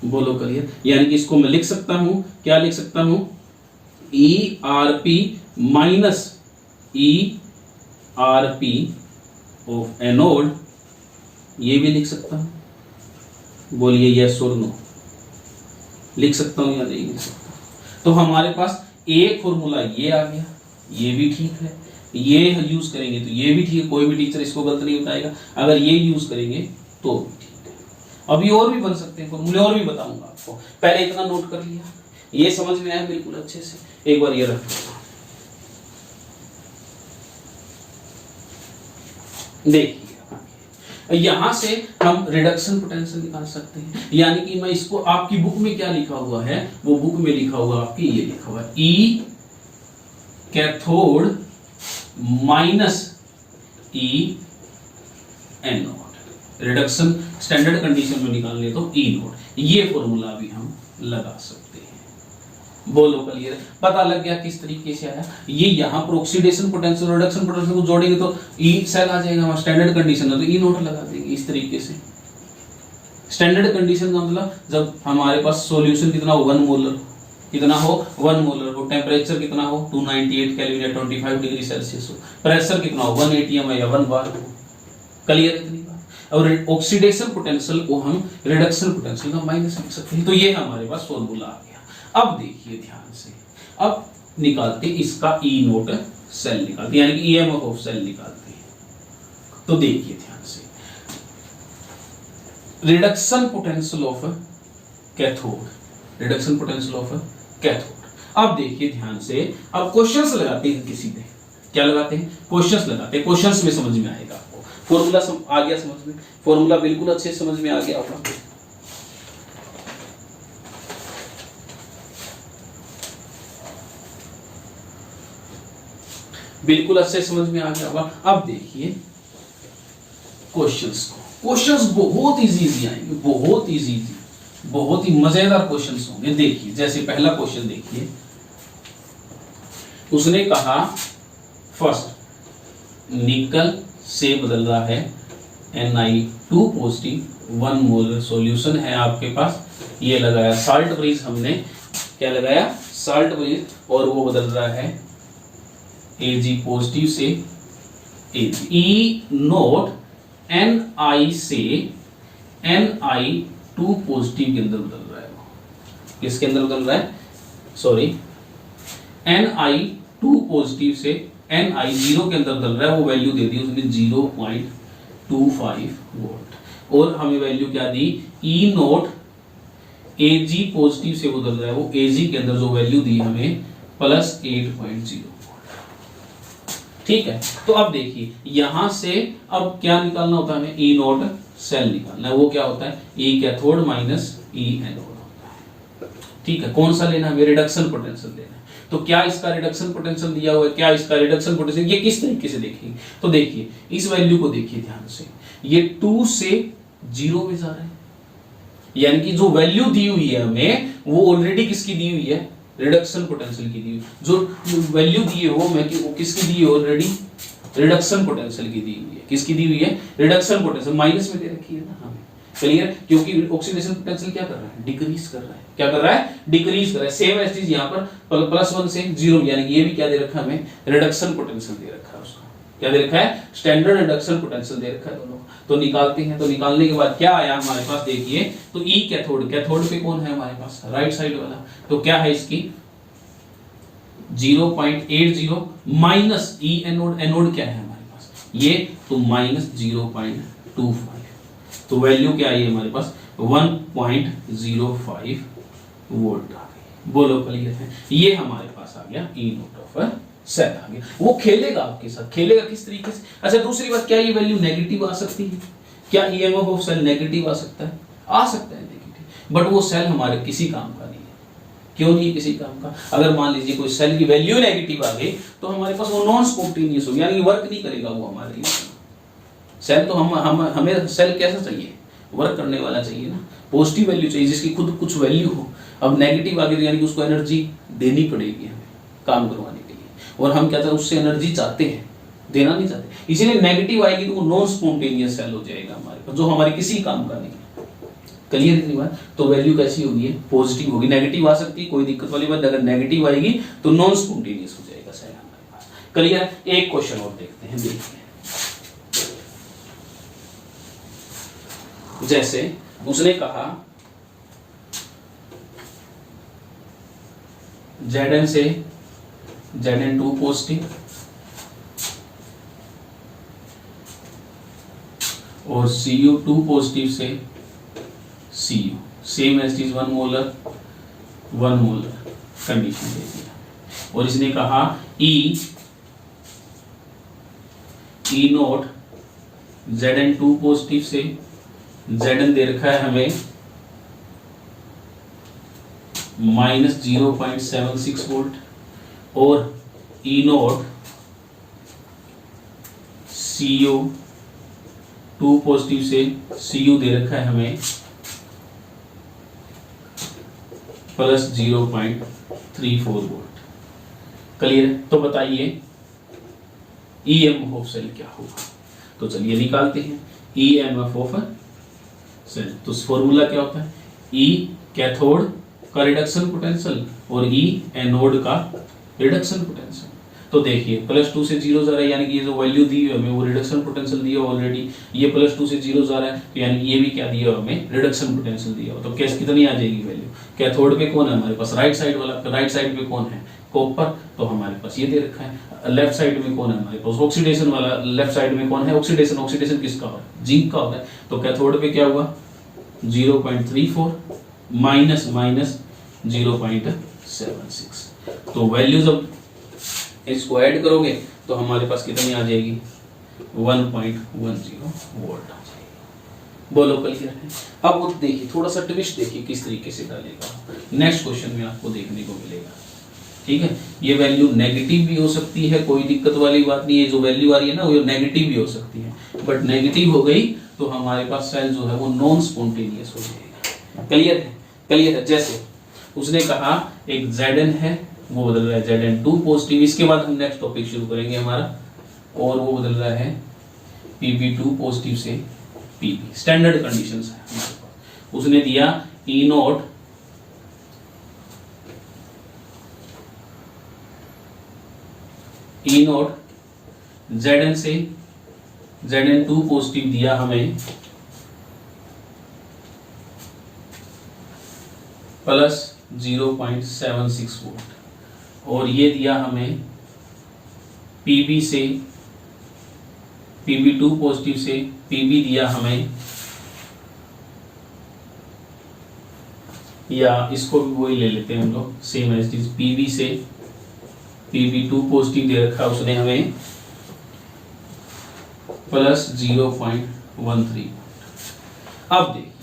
बोलो क्लियर? यानी कि इसको मैं लिख सकता हूं, क्या लिख सकता हूं, ई R P minus E R P of anode, ये भी लिख सकता हूं। बोलिए यस और नो, लिख सकता हूं या नहीं लिख सकता? तो हमारे पास एक फॉर्मूला ये आ गया, ये भी ठीक है, ये यूज करेंगे तो ये भी ठीक है, कोई भी टीचर इसको गलत नहीं बताएगा। अगर ये यूज करेंगे तो भी ठीक है। अभी और भी बन सकते हैं फॉर्मूले, और भी बताऊंगा आपको, पहले इतना नोट कर लिया, ये समझ में आया बिल्कुल अच्छे से। एक बार ये रख, देखिए यहां से हम रिडक्शन पोटेंशियल निकाल सकते हैं। यानी कि मैं इसको, आपकी बुक में क्या लिखा हुआ है, वो बुक में लिखा हुआ आपकी ये लिखा हुआ है, ई कैथोड माइनस ई एनोड। रिडक्शन स्टैंडर्ड कंडीशन में निकालने तो ई नोड, ये फॉर्मूला भी हम लगा सकते हैं। बोलो क्लियर? पता लग गया किस तरीके से आया। ये यहाँ पर ऑक्सीडेशन पोटेंशियल रिडक्शन पोटेंशियल को जोड़ेंगे तो ई सेल आ जाएगा, हमारा स्टैंडर्ड कंडीशन है तो ई नोट लगा देंगे इस तरीके से। स्टैंडर्ड कंडीशन का मतलब जब हमारे पास सॉल्यूशन कितना हो, 1 मोलर, कितना हो 1 मोलर हो, टेम्परेचर कितना हो 298 केल्विन या 25 डिग्री सेल्सियस हो, प्रेशर कितना हो 1 atm या 1 बार हो। क्लियर इतनी बात। और ऑक्सीडेशन पोटेंशियल को हम रिडक्शन पोटेंशियल का माइनस लिख सकते हैं। तो ये हमारे पास फॉर्मूला आ गया। अब देखिए ध्यान से, अब निकालते इसका ई नोट सेल निकालते, यानी कि ईएमएफ ऑफ सेल निकालते हैं। तो देखिए ध्यान से, reduction potential of cathode, reduction potential of cathode. अब देखिए ध्यान से, अब क्वेश्चंस लगाते हैं किसी पे, क्या लगाते हैं, क्वेश्चंस लगाते हैं। क्वेश्चंस में समझ में आएगा आपको, फॉर्मूला आ गया समझ में, फॉर्मूला बिल्कुल अच्छे से समझ में आ गया होगा। बिल्कुल अच्छे समझ में आ गया होगा। अब देखिए क्वेश्चंस को, क्वेश्चंस बहुत इजी आएंगे, बहुत इजी, बहुत ही मजेदार क्वेश्चंस होंगे। देखिए जैसे पहला क्वेश्चन देखिए, उसने कहा फर्स्ट निकल से बदल रहा है Ni2 पॉजिटिव 1 मोलर सॉल्यूशन है आपके पास, ये लगाया साल्ट ब्रिज, हमने क्या लगाया साल्ट ब्रिज, और वो बदल रहा है Ag पॉजिटिव से Ag, ई नोट Ni से Ni2 पॉजिटिव के अंदर बदल रहा है। वो किसके अंदर बदल रहा है, सॉरी Ni2 पॉजिटिव से Ni0 के अंदर बदल रहा है। वो वैल्यू दे दी उसने 0.25 वोल्ट, और हमें वैल्यू क्या दी, ई नोट Ag पॉजिटिव से बदल रहा है, वो Ag के अंदर जो वैल्यू दी हमें +8.0। ठीक है, तो अब देखिए यहां से अब क्या निकालना होता है हमें, ई नोट सेल निकालना है। वो क्या होता है, ई कैथोड माइनस ई एनोड होता है। ठीक है, कौन सा लेना है, रिडक्शन पोटेंशियल लेना है। तो क्या इसका रिडक्शन पोटेंशियल दिया हुआ है, क्या इसका रिडक्शन पोटेंशियल, ये किस तरीके से देखेंगे। तो देखिए इस वैल्यू को देखिए ध्यान से, ये 2 से 0 में जा रहा है, यानी कि जो वैल्यू दी हुई है हमें वो ऑलरेडी किसकी दी हुई है, रिडक्शन पोटेंशियल की दी हुई। जो वैल्यू दी है वो मैं कि वो किसकी दी है, ऑलरेडी रिडक्शन पोटेंशियल की दी हुई है। किसकी दी हुई है, रिडक्शन पोटेंशियल, माइनस में दे रखी है ना हमें। क्लियर, क्योंकि ऑक्सीडेशन पोटेंशियल क्या कर रहा है, डिक्रीज कर रहा है। क्या कर रहा है, डिक्रीज कर रहा है। सेम एज चीज यहाँ पर +1 से 0, यानी कि ये भी क्या दे रखा है हमें, रिडक्शन पोटेंशियल दे रखा है उसका। क्या दे रखा है, स्टैंडर्ड रिडक्शन पोटेंशियल दे रखा है दोनों। तो निकालते हैं, तो निकालने के बाद क्या आया हमारे पास, देखिए तो ई कैथोड, कैथोड पे कौन है हमारे पास, राइट साइड वाला, तो क्या है इसकी 0.80 माइनस ई एनोड, एनोड क्या है हमारे पास ये, तो -0.25, तो वैल्यू क्या आई हमारे पास 1.05 वोल्ट आ गई। बोलो क्लियर है, ये हमारे पास आ गया ई नोट ऑफ सेल आ गया। वो खेलेगा आपके साथ, खेलेगा किस तरीके से। अच्छा दूसरी बात, क्या ये वैल्यू नेगेटिव आ सकती है, क्या ईएमएफ ऑफ सेल नेगेटिव आ सकता है, आ सकता है नेगेटिव, बट वो सेल हमारे किसी काम का नहीं है। क्यों नहीं किसी काम का, अगर मान लीजिए कोई सेल की वैल्यू नेगेटिव आ गई तो हमारे पास वो नॉन स्पॉन्टेनियस हो, यानी वर्क नहीं करेगा वो हमारे लिए। सेल तो हमें सेल कैसा चाहिए, वर्क करने वाला चाहिए ना, पॉजिटिव वैल्यू चाहिए जिसकी खुद कुछ वैल्यू हो। अब नेगेटिव आ गई यानी कि उसको एनर्जी देनी पड़ेगी हमें काम करवाने के लिए, और हम क्या चाहते हैं, उससे एनर्जी चाहते हैं, देना नहीं चाहते। इसीलिए नेगेटिव आएगी तो वो नॉन स्पॉन्टेनियस सेल हो जाएगा हमारे पास, जो हमारे किसी काम का नहीं है। क्लियर इतनी बात। तो वैल्यू कैसी होगी, पॉजिटिव होगी। नेगेटिव आ सकती है, कोई दिक्कत वाली बात, अगर नेगेटिव आएगी तो नॉन स्पॉन्टेनियस हो जाएगा सेल हमारे पास। क्लियर। एक क्वेश्चन और देखते हैं, देखिए जैसे उसने कहा Zn से Zn2 पॉजिटिव और Cu2 पॉजिटिव से Cu same as is 1 molar condition दे दिया। और इसने कहा E नोट Zn2 पॉजिटिव से Zn दे रखा है हमें -0.76 वोल्ट, और E नोट Cu2 पॉजिटिव से Cu दे रखा है हमें +0.34 वोल्ट। क्लियर। तो बताइए ईएमएफ ऑफ सेल क्या होगा। तो चलिए निकालते हैं ईएमएफ ऑफ सेल। तो फॉर्मूला क्या होता है, ई कैथोड का रिडक्शन पोटेंशियल और ई एनोड का रिडक्शन पोटेंशियल। तो देखिए +2 से 0 जा रहा है, यानी कि ये जो वैल्यू दी है हमें वो रिडक्शन पोटेंशियल दिया ऑलरेडी, ये +2 से 0 जा रहा है, तो यानी ये भी क्या दिया हमें, रिडक्शन पोटेंशियल दिया हो। तो कैसे कितनी आ जाएगी वैल्यू, कैथोड पे कौन है हमारे पास, राइट साइड वाला, राइट साइड पे कौन है, कॉपर, तो हमारे पास ये दे रखा है। लेफ्ट साइड में कौन है हमारे पास, ऑक्सीडेशन वाला, लेफ्ट साइड में कौन है, ऑक्सीडेशन, ऑक्सीडेशन किसका होता है, जिंक का होता है। तो कैथोड पे क्या हुआ 0.34 माइनस 0.76। तो वैल्यू जब इसको ऐड करोगे तो हमारे पास कितनी आ जाएगी, 1.10 वोल्ट आ जाएगी। बोलो क्लियर है। अब वो देखिए थोड़ा सा ट्विस्ट देखिए किस तरीके से डालेगा, नेक्स्ट क्वेश्चन में आपको देखने को मिलेगा। ठीक है, ये वैल्यू नेगेटिव भी हो सकती है, कोई दिक्कत वाली बात नहीं है, जो वैल्यू आ रही है ना वो नेगेटिव भी हो सकती है, बट नेगेटिव हो गई तो हमारे पास सेल जो है वो नॉन स्पॉन्टेनियस हो जाएगा। क्लियर है, क्लियर है। जैसे उसने कहा एक Zn है वो बदल रहा है Zn2 पॉजिटिव, इसके बाद हम नेक्स्ट टॉपिक शुरू करेंगे हमारा, और वो बदल रहा है Pb2 पॉजिटिव से Pb, स्टैंडर्ड कंडीशंस है हमारे पास। उसने दिया E0 Zn से Zn2 पॉजिटिव दिया हमें +0.76 वोल्ट, और ये दिया हमें Pb से Pb2 पॉजिटिव से Pb दिया हमें, या इसको भी वही ले लेते हैं हम लोग same as it is, Pb से Pb2 पॉजिटिव दे रखा है उसने हमें +0.13। अब देखिए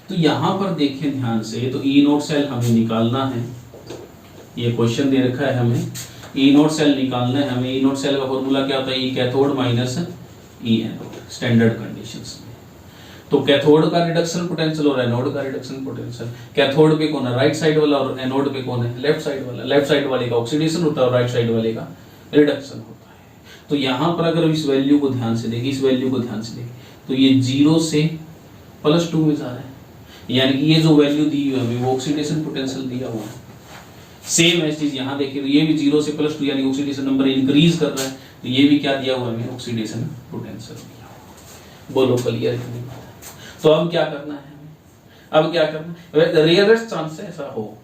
तो यहां पर देखें ध्यान से, तो E0 सेल हमें निकालना है, ये क्वेश्चन दे रखा है हमें E0 सेल निकालना है हमें। E0 सेल का फॉर्मूला क्या होता है, ई कैथोड माइनस ई एनोड, स्टैंडर्ड कंडीशंस में। तो कैथोड का रिडक्शन पोटेंशियल और एनोड का रिडक्शन पोटेंशियल, कैथोड पे कौन है, राइट साइड वाला, और एनोड पे कौन है, लेफ्ट साइड वाला। लेफ्ट साइड वाले का ऑक्सीडेशन होता है और राइट साइड वाले का रिडक्शन होता है। तो यहां पर अगर इस वैल्यू को ध्यान से देखें, इस वैल्यू को ध्यान से देखें, तो ये 0 से +2 में जा रहा है, यानी कि ये जो वैल्यू दी हुई है हमें वो ऑक्सीडेशन पोटेंशियल दिया हुआ है। सेम एज चीज यहाँ देखिए, तो ये भी 0 से +2 यानी ऑक्सीडेशन नंबर इंक्रीज कर रहा है, तो ये भी क्या दिया हुआ है हमें, ऑक्सीडेशन पोटेंशियल दिया हुआ। बोलो क्लियर है। तो अब क्या करना है हमें, अब क्या करना है, रेयरेस्ट चांस है ऐसा हो,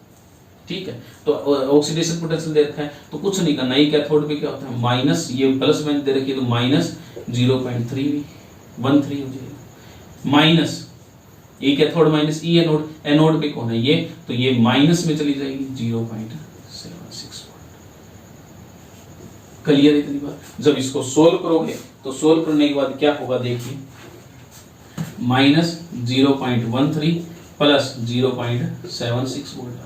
ठीक है। तो ऑक्सीडेशन पोटेंशियल दे रखा है तो कुछ नहीं करना, ये कैथोड पे क्या होता है माइनस, ये प्लस में दे रखी है तो -0.13 हो जाएगा, माइनस ये कैथोड माइनस ई एनोड, एनोड पे कौन है ये, तो ये माइनस में चली जाएगी 0.76 वोल्ट। क्लियर इतनी बात। जब इसको सोल्व करोगे तो सोल्व करने के बाद क्या होगा देखिए, -0.13 प्लस 0.76 वोल्ट आ जाएगा।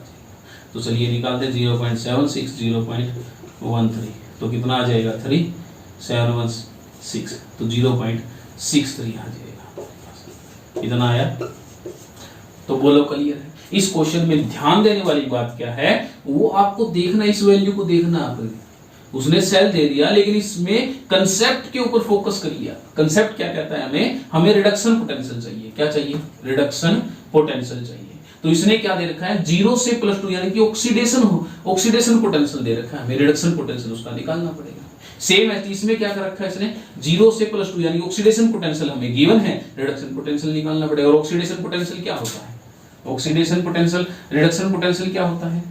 तो चलिए निकालते हैं 0.76 0.13, तो कितना आ जाएगा 3716, तो 0.63 आ जाएगा, इतना आया। तो बोलो क्लियर है। इस क्वेश्चन में ध्यान देने वाली बात क्या है, वो आपको देखना, इस वैल्यू को देखना आपने। उसने सेल दे दिया लेकिन इसमें कंसेप्ट के ऊपर फोकस करिए। कंसेप्ट क्या कहता है, हमें रिडक्शन पोटेंशियल चाहिए। क्या चाहिए, रिडक्शन पोटेंशियल चाहिए। तो इसने क्या दे रखा है 0 से +2 यानी कि ऑक्सीडेशन पोटेंशियल दे रखा है, हमें रिडक्शन पोटेंशियल उसका निकालना पड़ेगा। सेम है इसमें क्या कर रखा है इसने 0 से +2 यानी ऑक्सीडेशन पोटेंशियल हमें गिवन है, रिडक्शन पोटेंशियल निकालना पड़ेगा। और ऑक्सीडेशन पोटेंशियल क्या होता है, ऑक्सीडेशन पोटेंशियल, रिडक्शन पोटेंशियल क्या होता है,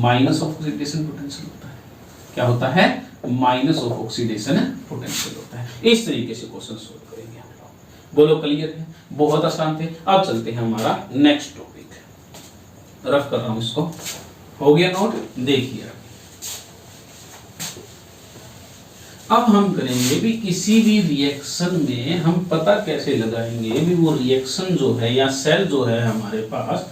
माइनस ऑफ ऑक्सीडेशन पोटेंशियल होता है। क्या होता है, माइनस ऑफ ऑक्सीडेशन पोटेंशियल होता है। इस तरीके से क्वेश्चन सोल्व करेंगे हम लोग। बोलो क्लियर है, बहुत आसान थे। अब चलते हैं हमारा नेक्स्ट टॉपिक, रफ कर रहा हूं इसको, हो गया नोट, देखिए अब हम करेंगे भी किसी भी रिएक्शन में हम पता कैसे लगाएंगे भी वो रिएक्शन जो है या सेल जो है हमारे पास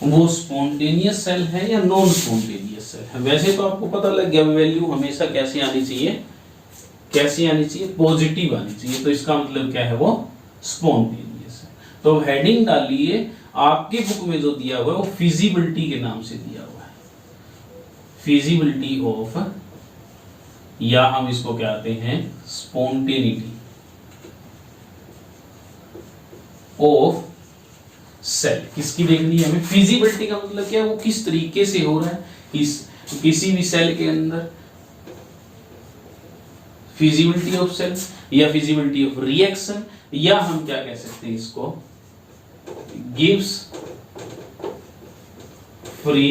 वो स्पॉन्टेनियस सेल है या नॉन स्पॉन्टेनियस सेल है। वैसे तो आपको पता लग गया वैल्यू हमेशा कैसे आनी चाहिए, कैसे आनी चाहिए, पॉजिटिव आनी चाहिए। तो इसका मतलब क्या है, वो स्पॉन्टेनियस है। तो हेडिंग डालिए, आपके बुक में जो दिया हुआ है वो फिजिबिलिटी के नाम से दिया हुआ है, फिजिबिलिटी ऑफ, या हम इसको कहते हैं स्पॉन्टेनिटी ऑफ सेल। किसकी देखनी है हमें? फिजिबिलिटी का मतलब क्या है, वो किस तरीके से हो रहा है किसी भी सेल के अंदर, फिजिबिलिटी ऑफ सेल या फिजिबिलिटी ऑफ रिएक्शन, या हम क्या कह सकते हैं इसको, गिव्स फ्री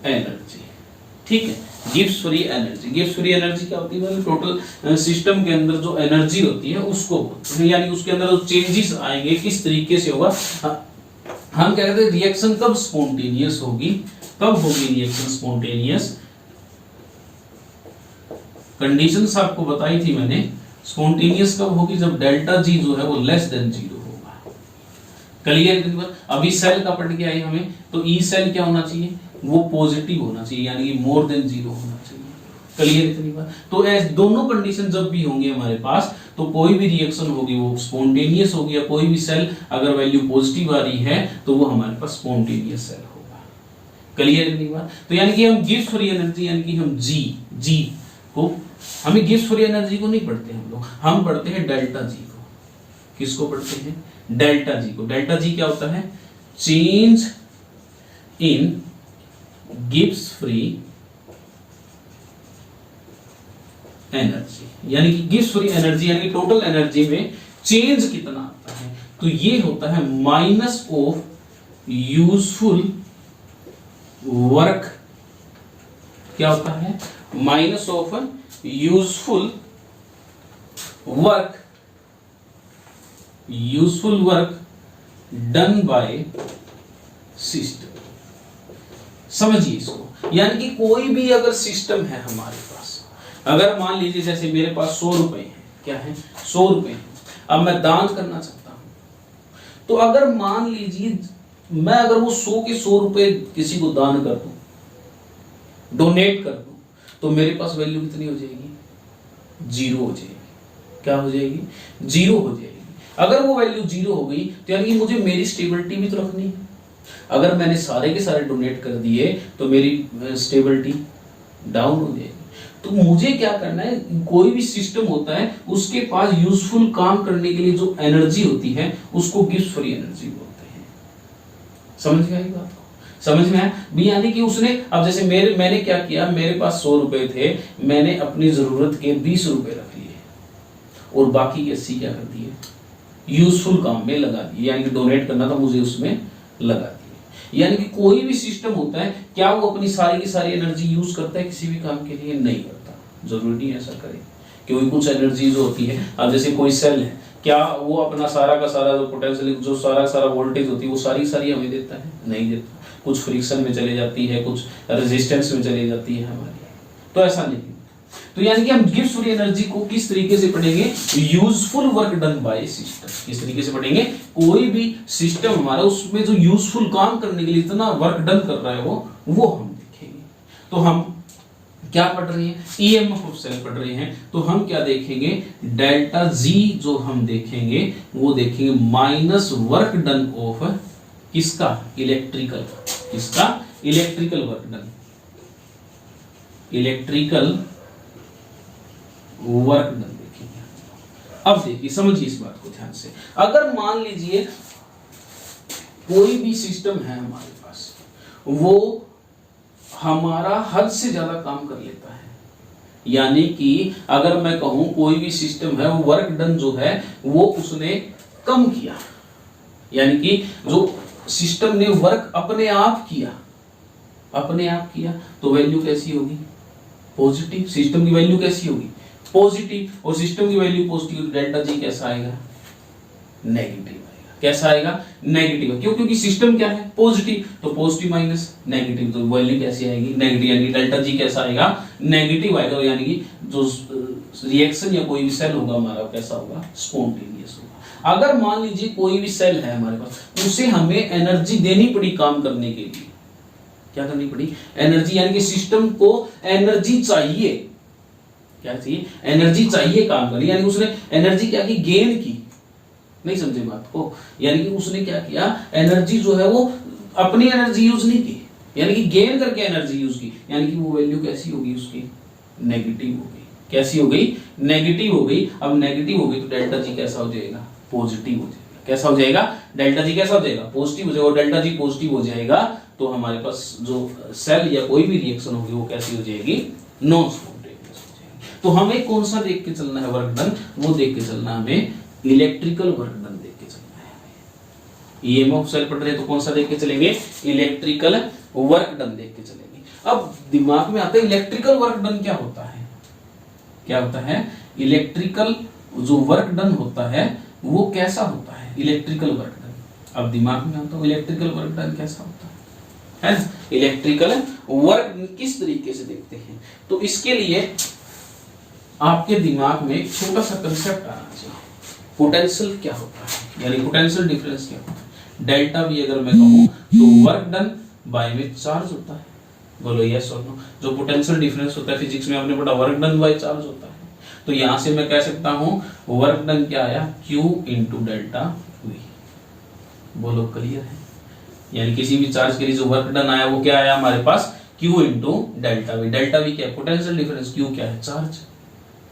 एनर्जी। ठीक है, gives free energy. Gives free energy क्या होती है? टोटल सिस्टम के अंदर जो एनर्जी होती है उसको, यानी उसके अंदर जो चेंजेस आएंगे किस तरीके से होगा। हम क्या कहते हैं, रिएक्शन कब स्पॉन्टेनियस होगी, कब होगी रिएक्शन स्पॉन्टेनियस? कंडीशंस आपको बताई थी मैंने। स्पॉन्टेनियस कब होगी? जब डेल्टा जी जो है वो लेस देन 0 होगा। क्लियर? अभी सेल का पढ़ के आई हमें, तो ई सेल क्या होना चाहिए? वो पॉजिटिव होना चाहिए, यानी कि मोर देन 0 होना चाहिए। क्लियर इतनी बात? तो ऐसे दोनों कंडीशन जब भी होंगे हमारे पास, तो कोई भी रिएक्शन होगी वो स्पॉन्टेनियस होगी, या कोई भी सेल अगर वैल्यू पॉजिटिव आ रही है तो वो हमारे पास स्पॉन्टेनियस सेल होगा। क्लियर इतनी बात? तो यानी कि हम गिव्स फ्री एनर्जी, यानी कि हम जी को, हमें गिव्स फ्री एनर्जी को नहीं पढ़ते हम लोग, हम पढ़ते हैं डेल्टा जी को। किसको पढ़ते हैं? डेल्टा जी को। डेल्टा जी क्या होता है? Change in gives free energy, यानी कि गिव्स फ्री एनर्जी यानी कि टोटल एनर्जी में चेंज कितना आता है, तो ये होता है माइनस ऑफ यूजफुल वर्क। क्या होता है? Minus of useful work done by system. समझिए इसको, यानी कि कोई भी अगर सिस्टम है हमारे पास, अगर मान लीजिए जैसे मेरे पास 100 रुपए हैं, क्या है? 100 रुपए हैं, अब मैं दान करना चाहता हूं, तो अगर मान लीजिए मैं अगर वो 100 के 100 रुपए किसी को दान कर दूं, डोनेट कर दूं, तो मेरे पास वैल्यू कितनी हो जाएगी? 0 हो जाएगी। क्या हो जाएगी? 0 हो जाएगी। अगर वो वैल्यू 0 हो गई तो यानी कि मुझे मेरी स्टेबिलिटी भी तो रखनी है। अगर मैंने सारे के सारे डोनेट कर दिए तो मेरी स्टेबिलिटी डाउन हो जाएगी। तो मुझे क्या करना है, कोई भी सिस्टम होता है उसके पास यूजफुल काम करने के लिए जो एनर्जी होती है उसको गिव्स फ्री एनर्जी बोलते हैं। समझ में आई बात को? समझ में आया भी? यानी कि उसने, अब जैसे मैंने क्या किया, मेरे पास 100 रुपए थे, मैंने अपनी जरूरत के 20 रुपए रख लिए और बाकी के 80 क्या कर दिए? यूजफुल काम में लगा दिए, यानी कि डोनेट करना था मुझे उसमें लगा दिए। यानी कि कोई भी सिस्टम होता है, क्या वो अपनी सारी की सारी एनर्जी यूज करता है किसी भी काम के लिए? नहीं करता। जरूरी नहीं ऐसा करे, क्योंकि कुछ एनर्जी जो होती है, अब जैसे कोई सेल है, क्या वो अपना सारा का सारा जो पोटेंशियल, जो सारा का सारा वोल्टेज होती है, वो सारी सारी हमें देता है? नहीं देता। कुछ फ्रिक्शन में चले जाती है, कुछ रेजिस्टेंस में चली जाती है हमारी, तो ऐसा नहीं। तो यानी कि हम गिव्स फ्री एनर्जी को किस तरीके से पढ़ेंगे? Useful work done by system. किस तरीके से पढ़ेंगे? कोई भी सिस्टम हमारा, उसमें जो यूजफुल काम करने के लिए इतना वर्क डन कर रहा है वो हम देखेंगे। तो हम क्या पढ़ रहे हैं? ईएमएफ ऑफ सेल पढ़ रहे हैं, तो हम क्या देखेंगे? डेल्टा जी जो हम देखेंगे वो देखेंगे माइनस वर्क डन ऑफ किसका? इलेक्ट्रिकल। किसका? Electrical work done. Electrical work done देखेंगे। अब देखिए, समझिए इस बात को ध्यान से। अगर मान लीजिए कोई भी सिस्टम है हमारे पास, वो हमारा हद से ज्यादा काम कर लेता है, यानी कि अगर मैं कहूं कोई भी सिस्टम है, वो वर्क डन जो है वो उसने कम किया, यानी कि जो सिस्टम ने वर्क अपने आप किया, तो वैल्यू कैसी होगी? पॉजिटिव। सिस्टम की वैल्यू कैसी होगी? पॉजिटिव। और सिस्टम की वैल्यू पॉजिटिव, डेल्टा जी कैसा आएगा? नेगेटिव आएगा। कैसा आएगा? नेगेटिव। क्यों? क्योंकि सिस्टम क्या है? पॉजिटिव। तो पॉजिटिव माइनस नेगेटिव, तो वैल्यू कैसी आएगी? नेगेटिव। यानी डेल्टा जी कैसा आएगा? नेगेटिव आएगा। यानी कि जो रिएक्शन या कोई भी सेल होगा हमारा कैसा होगा? स्पॉन्टेनियस होगा। अगर मान लीजिए कोई भी सेल है हमारे पास, उसे हमें एनर्जी देनी पड़ी काम करने के लिए, क्या करनी पड़ी? एनर्जी। यानी कि सिस्टम को एनर्जी चाहिए। क्या चाहिए? एनर्जी चाहिए काम करने, यानी उसने एनर्जी क्या की? गेन की। नहीं समझे बात को? यानी कि उसने क्या किया? एनर्जी जो है वो अपनी एनर्जी यूज नहीं की, यानी कि गेन करके एनर्जी यूज की, यानी कि वो वैल्यू कैसी होगी उसकी? नेगेटिव हो गई। कैसी हो गई? नेगेटिव हो गई। अब नेगेटिव हो गई तो डेल्टा जी कैसा हो जाएगा? पॉजिटिव हो जाएगा। कैसा हो जाएगा, डेल्टा जी कैसा हो जाएगा, पॉजिटिव हो जाएगा। और डेल्टा जी पॉजिटिव हो जाएगा तो हमारे पास जो सेल या कोई भी रिएक्शन होगी वो कैसी हो जाएगी, नॉन स्पॉन्टेनियस हो जाएगी। तो हमें कौन सा देख के चलना है वर्क डन, वो देख के चलना है हमें इलेक्ट्रिकल वर्क डन देख के चलना है। ईएमएफ सेल पढ़ रहे हैं तो कौन सा देख के चलेंगे, इलेक्ट्रिकल वर्क डन देख के चलेंगे। अब दिमाग में आता है इलेक्ट्रिकल वर्क डन क्या होता है, क्या होता है, इलेक्ट्रिकल जो वर्क डन होता है वो कैसा होता है, इलेक्ट्रिकल वर्क डन। अब दिमाग में आता है इलेक्ट्रिकल वर्क डन कैसा होता है ना, इलेक्ट्रिकल वर्क किस तरीके से देखते हैं। तो इसके लिए आपके दिमाग में एक छोटा सा कंसेप्ट आना चाहिए, पोटेंशियल क्या होता है, यानी पोटेंशियल डिफरेंस क्या होता है। डेल्टा वी अगर मैं कहूं तो वर्क डन बाय में चार्ज होता है, बोलो यस और नो। जो पोटेंशियल डिफरेंस होता है फिजिक्स में आपने पढ़ा, वर्क डन बाय चार्ज होता है। तो यहां से मैं कह सकता हूं वर्क डन क्या आया, Q इंटू डेल्टा वी। बोलो क्लियर है, यानी किसी भी चार्ज के लिए जो वर्क डन आया वो क्या आया हमारे पास, Q into delta we. Delta we क्या है, पोटेंशियल डिफरेंस, Q क्या है, चार्ज।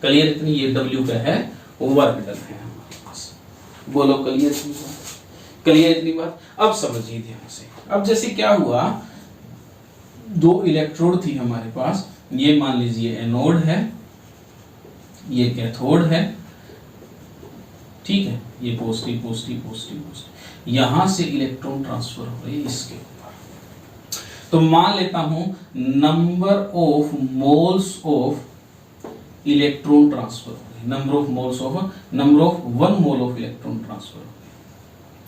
क्लियर इतनी, ये W क्या है, वर्क डन है हमारे पास। बोलो क्लियर इतनी बात, क्लियर इतनी बात। अब समझिए ध्यान से। अब जैसे क्या हुआ, दो इलेक्ट्रोड थी हमारे पास, ये मान लीजिए एनोड है, ये कैथोड है, ठीक है, ये पॉजिटिव पॉजिटिव पॉजिटिव पॉजिटिव, यहां से इलेक्ट्रॉन ट्रांसफर हो रही है इसके ऊपर। तो मान लेता हूं number of moles of electron transfer हो रही है, number of moles of, number of 1 mole of electron transfer हो रही है,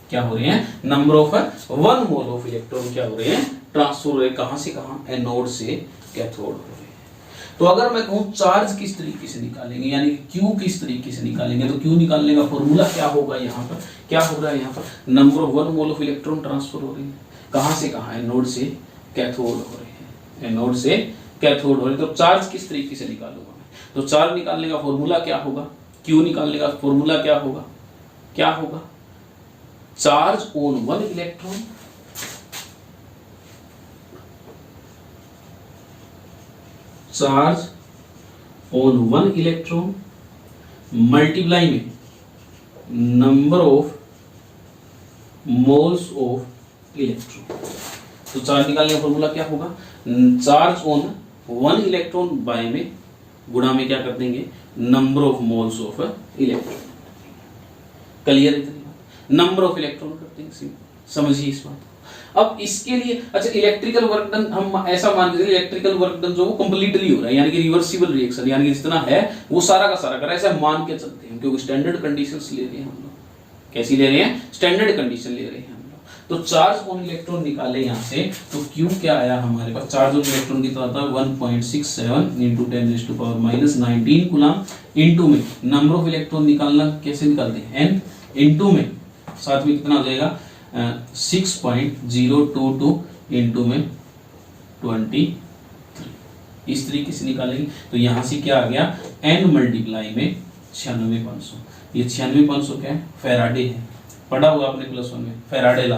क्या हो रहे हैं, number of 1 mole of electron क्या हो रहे हैं, ट्रांसफर हो रहे हैं। कहां से कहां, एनोड से कैथोड हो रहे हैं। तो अगर मैं कहूं चार्ज किस तरीके से निकालेंगे, यानी Q किस तरीके से निकालेंगे, तो Q निकालने का फॉर्मूला क्या होगा, यहाँ पर क्या हो रहा है, यहाँ पर number of 1 mole of electron transfer हो रही है। कहां से कहां, एनोड से कैथोड हो रहे हैं, एनोड से कैथोड हो रहे हैं। तो चार्ज किस तरीके से निकालूंगा मैं, तो चार्ज निकालने का फॉर्मूला क्या होगा, Q निकालने का फॉर्मूला क्या होगा, क्या होगा, charge on 1 electron, charge on 1 electron multiply में number of moles of electron. तो चार्ज निकालने का फॉर्मूला क्या होगा, चार्ज ऑन 1 इलेक्ट्रॉन बाय में गुणा में क्या कर देंगे, number of moles of electron. Clear है, नंबर ऑफ इलेक्ट्रॉन कर देंगे, समझिए इस बात। अब इसके लिए अच्छा इलेक्ट्रिकल वर्क डन हम ऐसा मान लीजिए, इलेक्ट्रिकल वर्क डन जो वो कंप्लीटली हो रहा है, यानी कि रिवर्सिबल रिएक्शन, यानी कि जितना है वो सारा का सारा कर रहा है, ऐसा मान के चलते हैं, क्योंकि स्टैंडर्ड कंडीशंस ले रहे हैं हम लोग। कैसी ले रहे हैं, स्टैंडर्ड कंडीशन ले रहे हैं हम लोग। तो चार्ज ऑन इलेक्ट्रॉन निकाले यहाँ से, तो Q क्या आया हमारे पास, चार्ज ऑन इलेक्ट्रॉन कितना था, 1.67 इंटू 10⁻⁹ कूलम, इंटू में नंबर ऑफ इलेक्ट्रॉन निकालना कैसे निकालते हैं, N, इंटू में साथ में कितना हो जाएगा, 6.022 इंटू में 23, इस तरीके से निकालेंगे। तो यहां से क्या आ गया, N मल्टीप्लाई में 96,500, ये 96,500 क्या है, फेराडे है, पढ़ा हुआ आपने +1 में, फेराडे लॉ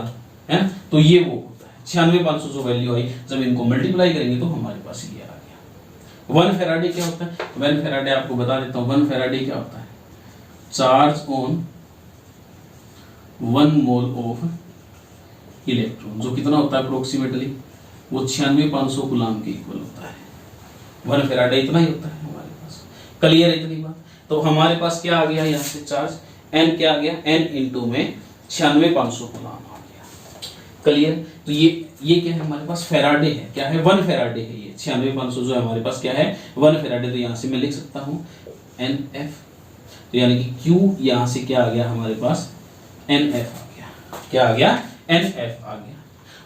है। तो ये वो होता है 96,500 जो वैल्यू आई, जब इनको मल्टीप्लाई करेंगे तो हमारे पास ये आ गया। 1 फेराडे क्या होता है, 1 फेराडे आपको बता देता हूं, 1 फेराडे क्या होता है, charge on 1 mole of electron, जो कितना होता है अप्रोक्सीमेटली, वो 96,500 कूलम के इक्वल होता है। 1 फेराडे इतना ही होता है हमारे पास। क्लियर है इतनी बात। तो हमारे पास क्या आ गया यहाँ से, चार्ज N क्या आ गया, N इंटू में 96,500 कूलम आ गया। क्लियर। तो ये क्या है हमारे पास, फेराडे है, क्या है, 1 फेराडे है। ये 96,500 जो है हमारे पास क्या है, 1 फेराडे। तो यहाँ से मैं लिख सकता हूँ NF, तो यानी कि Q यहाँ से क्या आ गया हमारे पास, NF आ गया। क्या आ गया, NF आ गया।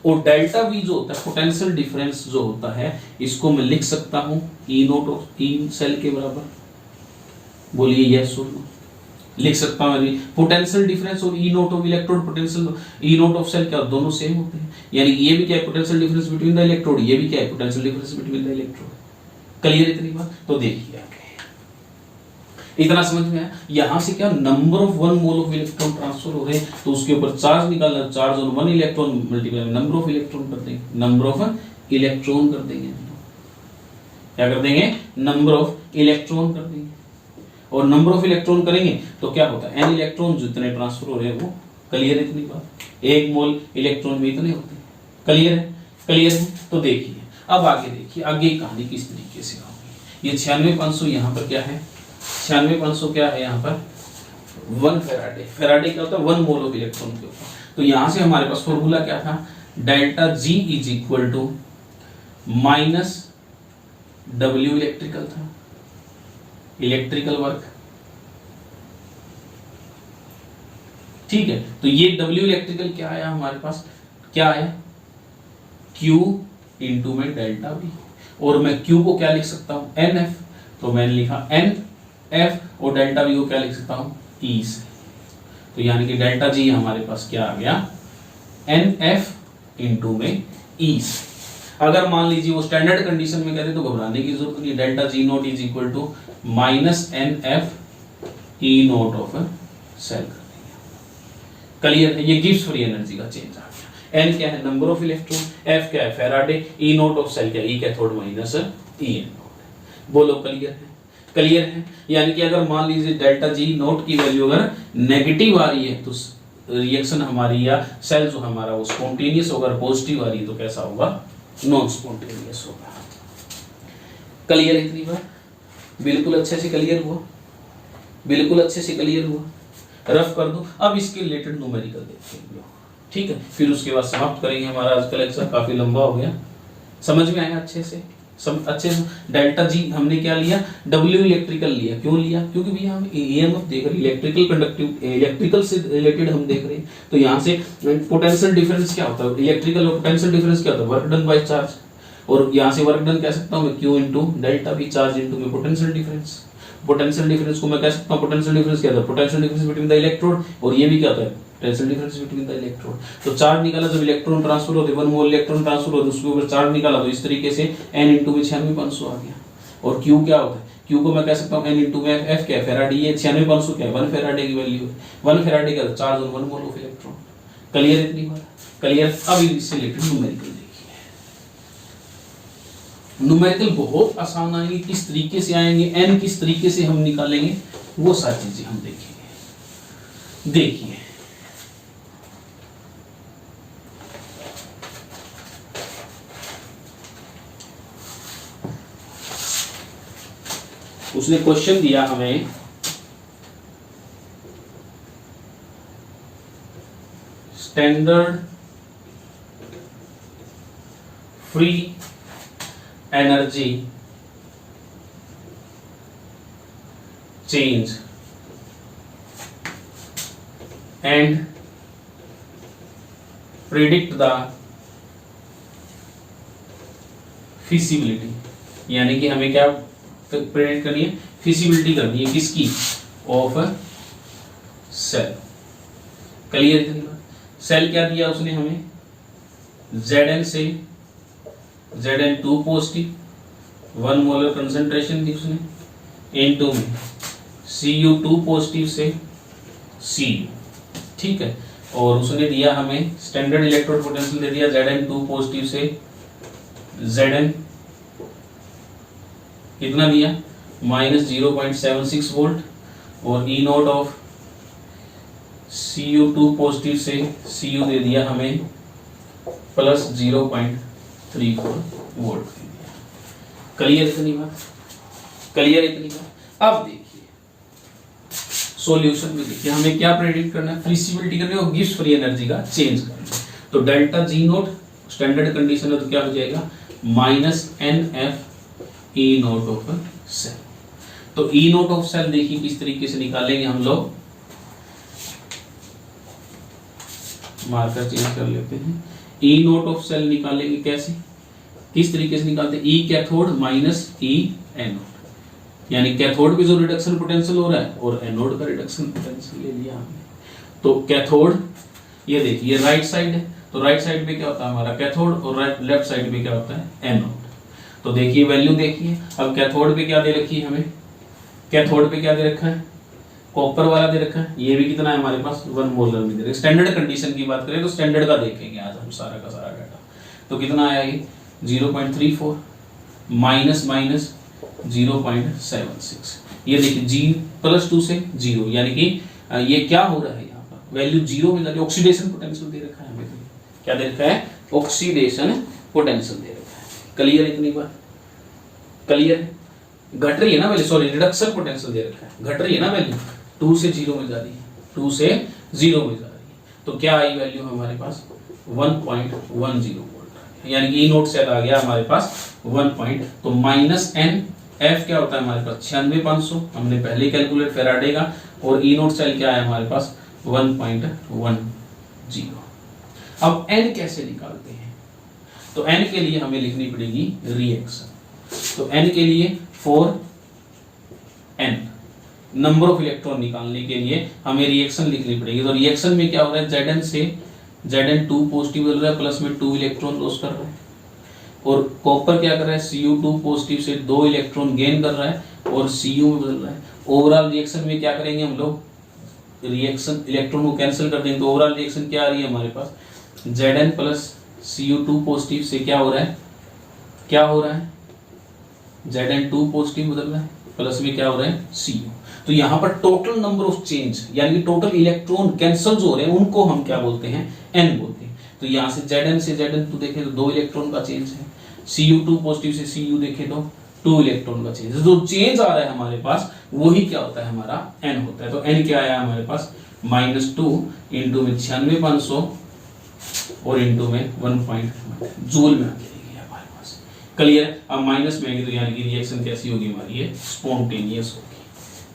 और डेल्टा V जो होता है, पोटेंशियल डिफरेंस जो होता है, इसको मैं लिख सकता हूँ E nought of E cell के बराबर। बोलिए यस और नो। लिख सकता हूँ अभी पोटेंशियल डिफरेंस और E nought of electrode, potential E nought of cell क्या दोनों सेम होते हैं, यानी ये भी क्या है potential difference between the electrode, ये भी क्या है potential difference between the electrode. Clear इतनी बात। तो देखिए इतना समझ में आया। यहां से क्या, number of 1 mole of electron transfer हो रहे हैं, तो उसके ऊपर चार्ज निकालना, charge on 1 electron multiply number of electron कर देंगे, नंबर ऑफ इलेक्ट्रॉन कर देंगे। क्या कर देंगे, नंबर ऑफ इलेक्ट्रॉन कर देंगे। और नंबर ऑफ इलेक्ट्रॉन करेंगे तो क्या होता है, n इलेक्ट्रॉन जितने ट्रांसफर हो रहे हैं वो क्लियर है इतनी बात? 1 मोल इलेक्ट्रॉन में इतने होते हैं। क्लियर है? क्लियर है? तो देखिए अब आगे देखिए, आगे कहानी किस तरीके से होगी। ये 96,500 यहाँ पर क्या है, 96,500 क्या है यहाँ पर 1 फेराडे। फेराडे क्या होता है 1 मोल ऑफ इलेक्ट्रॉन के ऊपर। तो यहां से हमारे पास फॉर्मूला क्या था, delta G is equal to minus W electrical था, इलेक्ट्रिकल वर्क। ठीक है, तो ये डब्ल्यू इलेक्ट्रिकल क्या आया हमारे पास, क्या आया Q इंटू में डेल्टा V, और मैं Q को क्या लिख सकता हूं NF, तो मैंने लिखा NF और डेल्टा V को क्या लिख सकता हूं E से। तो यानी कि डेल्टा G हमारे पास क्या आ गया NF इंटू में E से। अगर मान लीजिए वो स्टैंडर्ड कंडीशन में कहते तो घबराने की जरूरत नहीं, delta G nought is equal to minus NF E nought of cell कर देंगे। क्लियर है? ये गिब्स फ्री एनर्जी का चेंज आ गया। N क्या है नंबर ऑफ इलेक्ट्रॉन, F क्या है Faraday, E nought of cell क्या है E cathode minus E anode. बोलो क्लियर है? क्लियर है? यानी कि अगर मान लीजिए डेल्टा जी नोट की वैल्यू अगर नेगेटिव आ रही है तो रिएक्शन हमारी या सेल जो हमारा वो स्पॉन्टेनियस होगा, पॉजिटिव आ रही है तो कैसा होगा नॉन स्पॉन्टेनियस होगा। क्लियर है इतनी बार? बिल्कुल अच्छे से क्लियर हुआ, बिल्कुल अच्छे से क्लियर हुआ। रफ कर दो। अब इसके रिलेटेड न्यूमेरिकल देखते हैं लोग, ठीक है, फिर उसके बाद समाप्त करेंगे। हमारा आज का लेक्चर काफी लंबा हो गया, समझ में आया अच्छे से? सब अच्छे से। डेल्टा जी हमने क्या लिया, डब्ल्यू इलेक्ट्रिकल लिया। क्यों लिया? क्योंकि भैया हम ईएमएफ देख रहे हैं, इलेक्ट्रिकल कंडक्टिव इलेक्ट्रिकल से रिलेटेड हम देख रहे हैं। तो यहाँ से पोटेंशियल डिफरेंस क्या होता है, इलेक्ट्रिकल और पोटेंशियल डिफरेंस क्या होता है, वर्क डन बाय चार्ज। और यहाँ से वर्क डन कह सकता हूँ मैं Q into delta B, charge into में पोटेंशियल डिफरेंस। पोटेंशियल डिफरेंस को मैं कह सकता हूँ, पोटेंशियल डिफरेंस क्या होता है, potential difference between the electrode, और ये भी क्या होता है potential difference between the electrode. तो चार्ज निकाला, जब इलेक्ट्रॉन ट्रांसफर होते 1 मोल इलेक्ट्रॉन ट्रांसफर होते उसके ऊपर चार्ज निकाला, तो इस तरीके से n इंटू में 96,500 आ गया। और Q क्या होता है, Q को मैं कह सकता हूँ n इंटू में F क्या है फेराडे, ये 96,500 क्या है 1 फेराडे की वैल्यू है। 1 फेराडे का चार्ज और 1 मोल ऑफ इलेक्ट्रॉन। क्लियर इतनी बात? क्लियर। अब इससे रिलेटेड न्यूमेरिकल देखिए। न्यूमेरिकल बहुत आसान आएंगे, किस तरीके से आएंगे, n किस तरीके से हम निकालेंगे, वो सारी चीजें हम देखेंगे। देखिए उसने क्वेश्चन दिया हमें, standard free energy change and predict the feasibility. यानी कि हमें क्या प्रेडिक्ट करनी है, फिजिबिलिटी करनी है किसकी, ऑफ सेल। क्लियर इतनी बात? सेल क्या दिया उसने हमें, Zn से Zn2 पॉजिटिव 1 मोलर कंसंट्रेशन दी उसने, N2 में Cu2 पॉजिटिव से Cu, ठीक है। और उसने दिया हमें स्टैंडर्ड इलेक्ट्रोड पोटेंशियल दे दिया Zn2 पॉजिटिव से Zn कितना दिया माइनस 0.76 वोल्ट, और E nought of Cu2 positive से Cu दे दिया हमें प्लस 0.34 वोल्ट दे दिया। क्लियर इतनी बात? क्लियर इतनी बात? अब देखिए सॉल्यूशन में देखिए हमें क्या प्रेडिक्ट करना है, फिजिबिलिटी करनी है और गिब्स फ्री एनर्जी का चेंज करना है। तो delta G nought standard condition है तो क्या हो जाएगा minus NF E nought of cell. तो E नोट ऑफ सेल देखिए किस तरीके से निकालेंगे हम लोग, मार्कर चेंज कर लेते हैं। E नोट ऑफ सेल निकालेंगे कैसे, किस तरीके से निकालते हैं, E cathode minus E anode, यानी कैथोड पे जो रिडक्शन पोटेंशियल हो रहा है और एनोड का रिडक्शन पोटेंशियल ले लिया हमने। तो कैथोड ये देखिए राइट साइड है, तो राइट साइड पे क्या होता है हमारा कैथोड, और लेफ्ट साइड पे क्या होता है एनोड। तो देखिए वैल्यू देखिए, अब कैथोड पे क्या दे रखी है हमें, कैथोड पे क्या दे रखा है कॉपर वाला दे रखा है, ये भी कितना है हमारे पास 1 मोलर में दे रखा है। स्टैंडर्ड कंडीशन की बात करें तो स्टैंडर्ड का देखेंगे आज हम सारा का सारा डाटा। तो कितना आया ये 0.34 माइनस माइनस 0.76, ये देखिए G+2 से 0, यानी कि ये क्या हो रहा है यहाँ पर वैल्यू 0 में जाती है। ऑक्सीडेशन पोटेंशियल दे रखा है हमें, क्या दे रखा है, ऑक्सीडेशन पोटेंशियल दे रखा है। क्लियर है इतनी बात, क्लियर है। घट रही है ना वैल्यू, सॉरी रिडक्शन पोटेंशियल दे रखा है, घट रही है ना वैल्यू, 2 से 0 में जा रही है, 2 से 0 में जा रही है। तो क्या आई वैल्यू हमारे पास 1.10 वोल्ट, यानी कि ई नोट सेल आ गया हमारे पास 1. तो माइनस एन एफ क्या होता है हमारे पास 96500, हमने पहले ही कैलकुलेट फैराडे का, और ई नोट सेल क्या है हमारे पास 1.10। अब एन कैसे निकालते हैं, तो एन के लिए हमें लिखनी पड़ेगी रिएक्शन। तो एन के लिए for N number of electron निकालने के लिए हमें रिएक्शन लिखनी पड़ेगी। तो रिएक्शन में क्या हो रहा है, Zn से Zn2 पॉजिटिव बदल रहा है, प्लस में 2 इलेक्ट्रॉन लॉस कर रहा है, और कॉपर क्या कर रहा है, Cu2 पॉजिटिव से 2 इलेक्ट्रॉन गेन कर रहा है और Cu में बदल रहा है। ओवरऑल रिएक्शन में क्या करेंगे हम लोग, रिएक्शन इलेक्ट्रॉन को कैंसिल कर देंगे, तो ओवरऑल रिएक्शन क्या आ रही है हमारे पास, Zn प्लस Cu2 पॉजिटिव से क्या हो रहा है, क्या हो रहा है, Zn2 पॉजिटिव बदल रहा है, प्लस में क्या हो रहा है Cu। तो यहाँ पर टोटल नंबर ऑफ चेंज यानी कि टोटल इलेक्ट्रॉन कैंसिल जो हो रहे हैं उनको हम क्या बोलते हैं, एन बोलते हैं। तो यहाँ से Zn से Zn2 देखें तो 2 इलेक्ट्रॉन का चेंज है, Cu2 पॉजिटिव से Cu देखें तो 2 इलेक्ट्रॉन का चेंज है। जो चेंज आ रहा है हमारे पास वही क्या होता है, हमारा एन होता है। तो एन क्या आया हमारे पास -2 इंटू में 96500 और इंटू में 1. जूल में आ जाएगी हमारे पास। क्लियर। अब माइनस में तो यानी कि रिएक्शन कैसी होगी हमारी, ये स्पॉन्टेनियस होगी।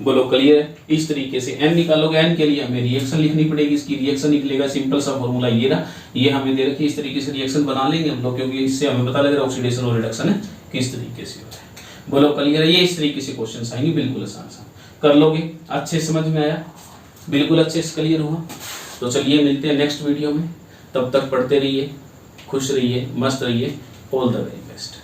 बोलो क्लियर है। इस तरीके से एन निकालोगे, एन के लिए हमें रिएक्शन लिखनी पड़ेगी, इसकी रिएक्शन निकलेगा, सिंपल सा फॉर्मूला ये रहा, ये हमें दे रखी। इस तरीके से रिएक्शन बना लेंगे हम लोग, क्योंकि इससे हमें पता लग रहा है ऑक्सीडेशन और रिडक्शन है किस तरीके से होता है। बोलो क्लियर है। ये इस तरीके से क्वेश्चन आएंगे, बिल्कुल आसान सा कर लोगे। अच्छे समझ में आया, बिल्कुल अच्छे से क्लियर हुआ। तो चलिए मिलते हैं नेक्स्ट वीडियो में, तब तक पढ़ते रहिए, खुश रहिए, मस्त रहिए। All the very best.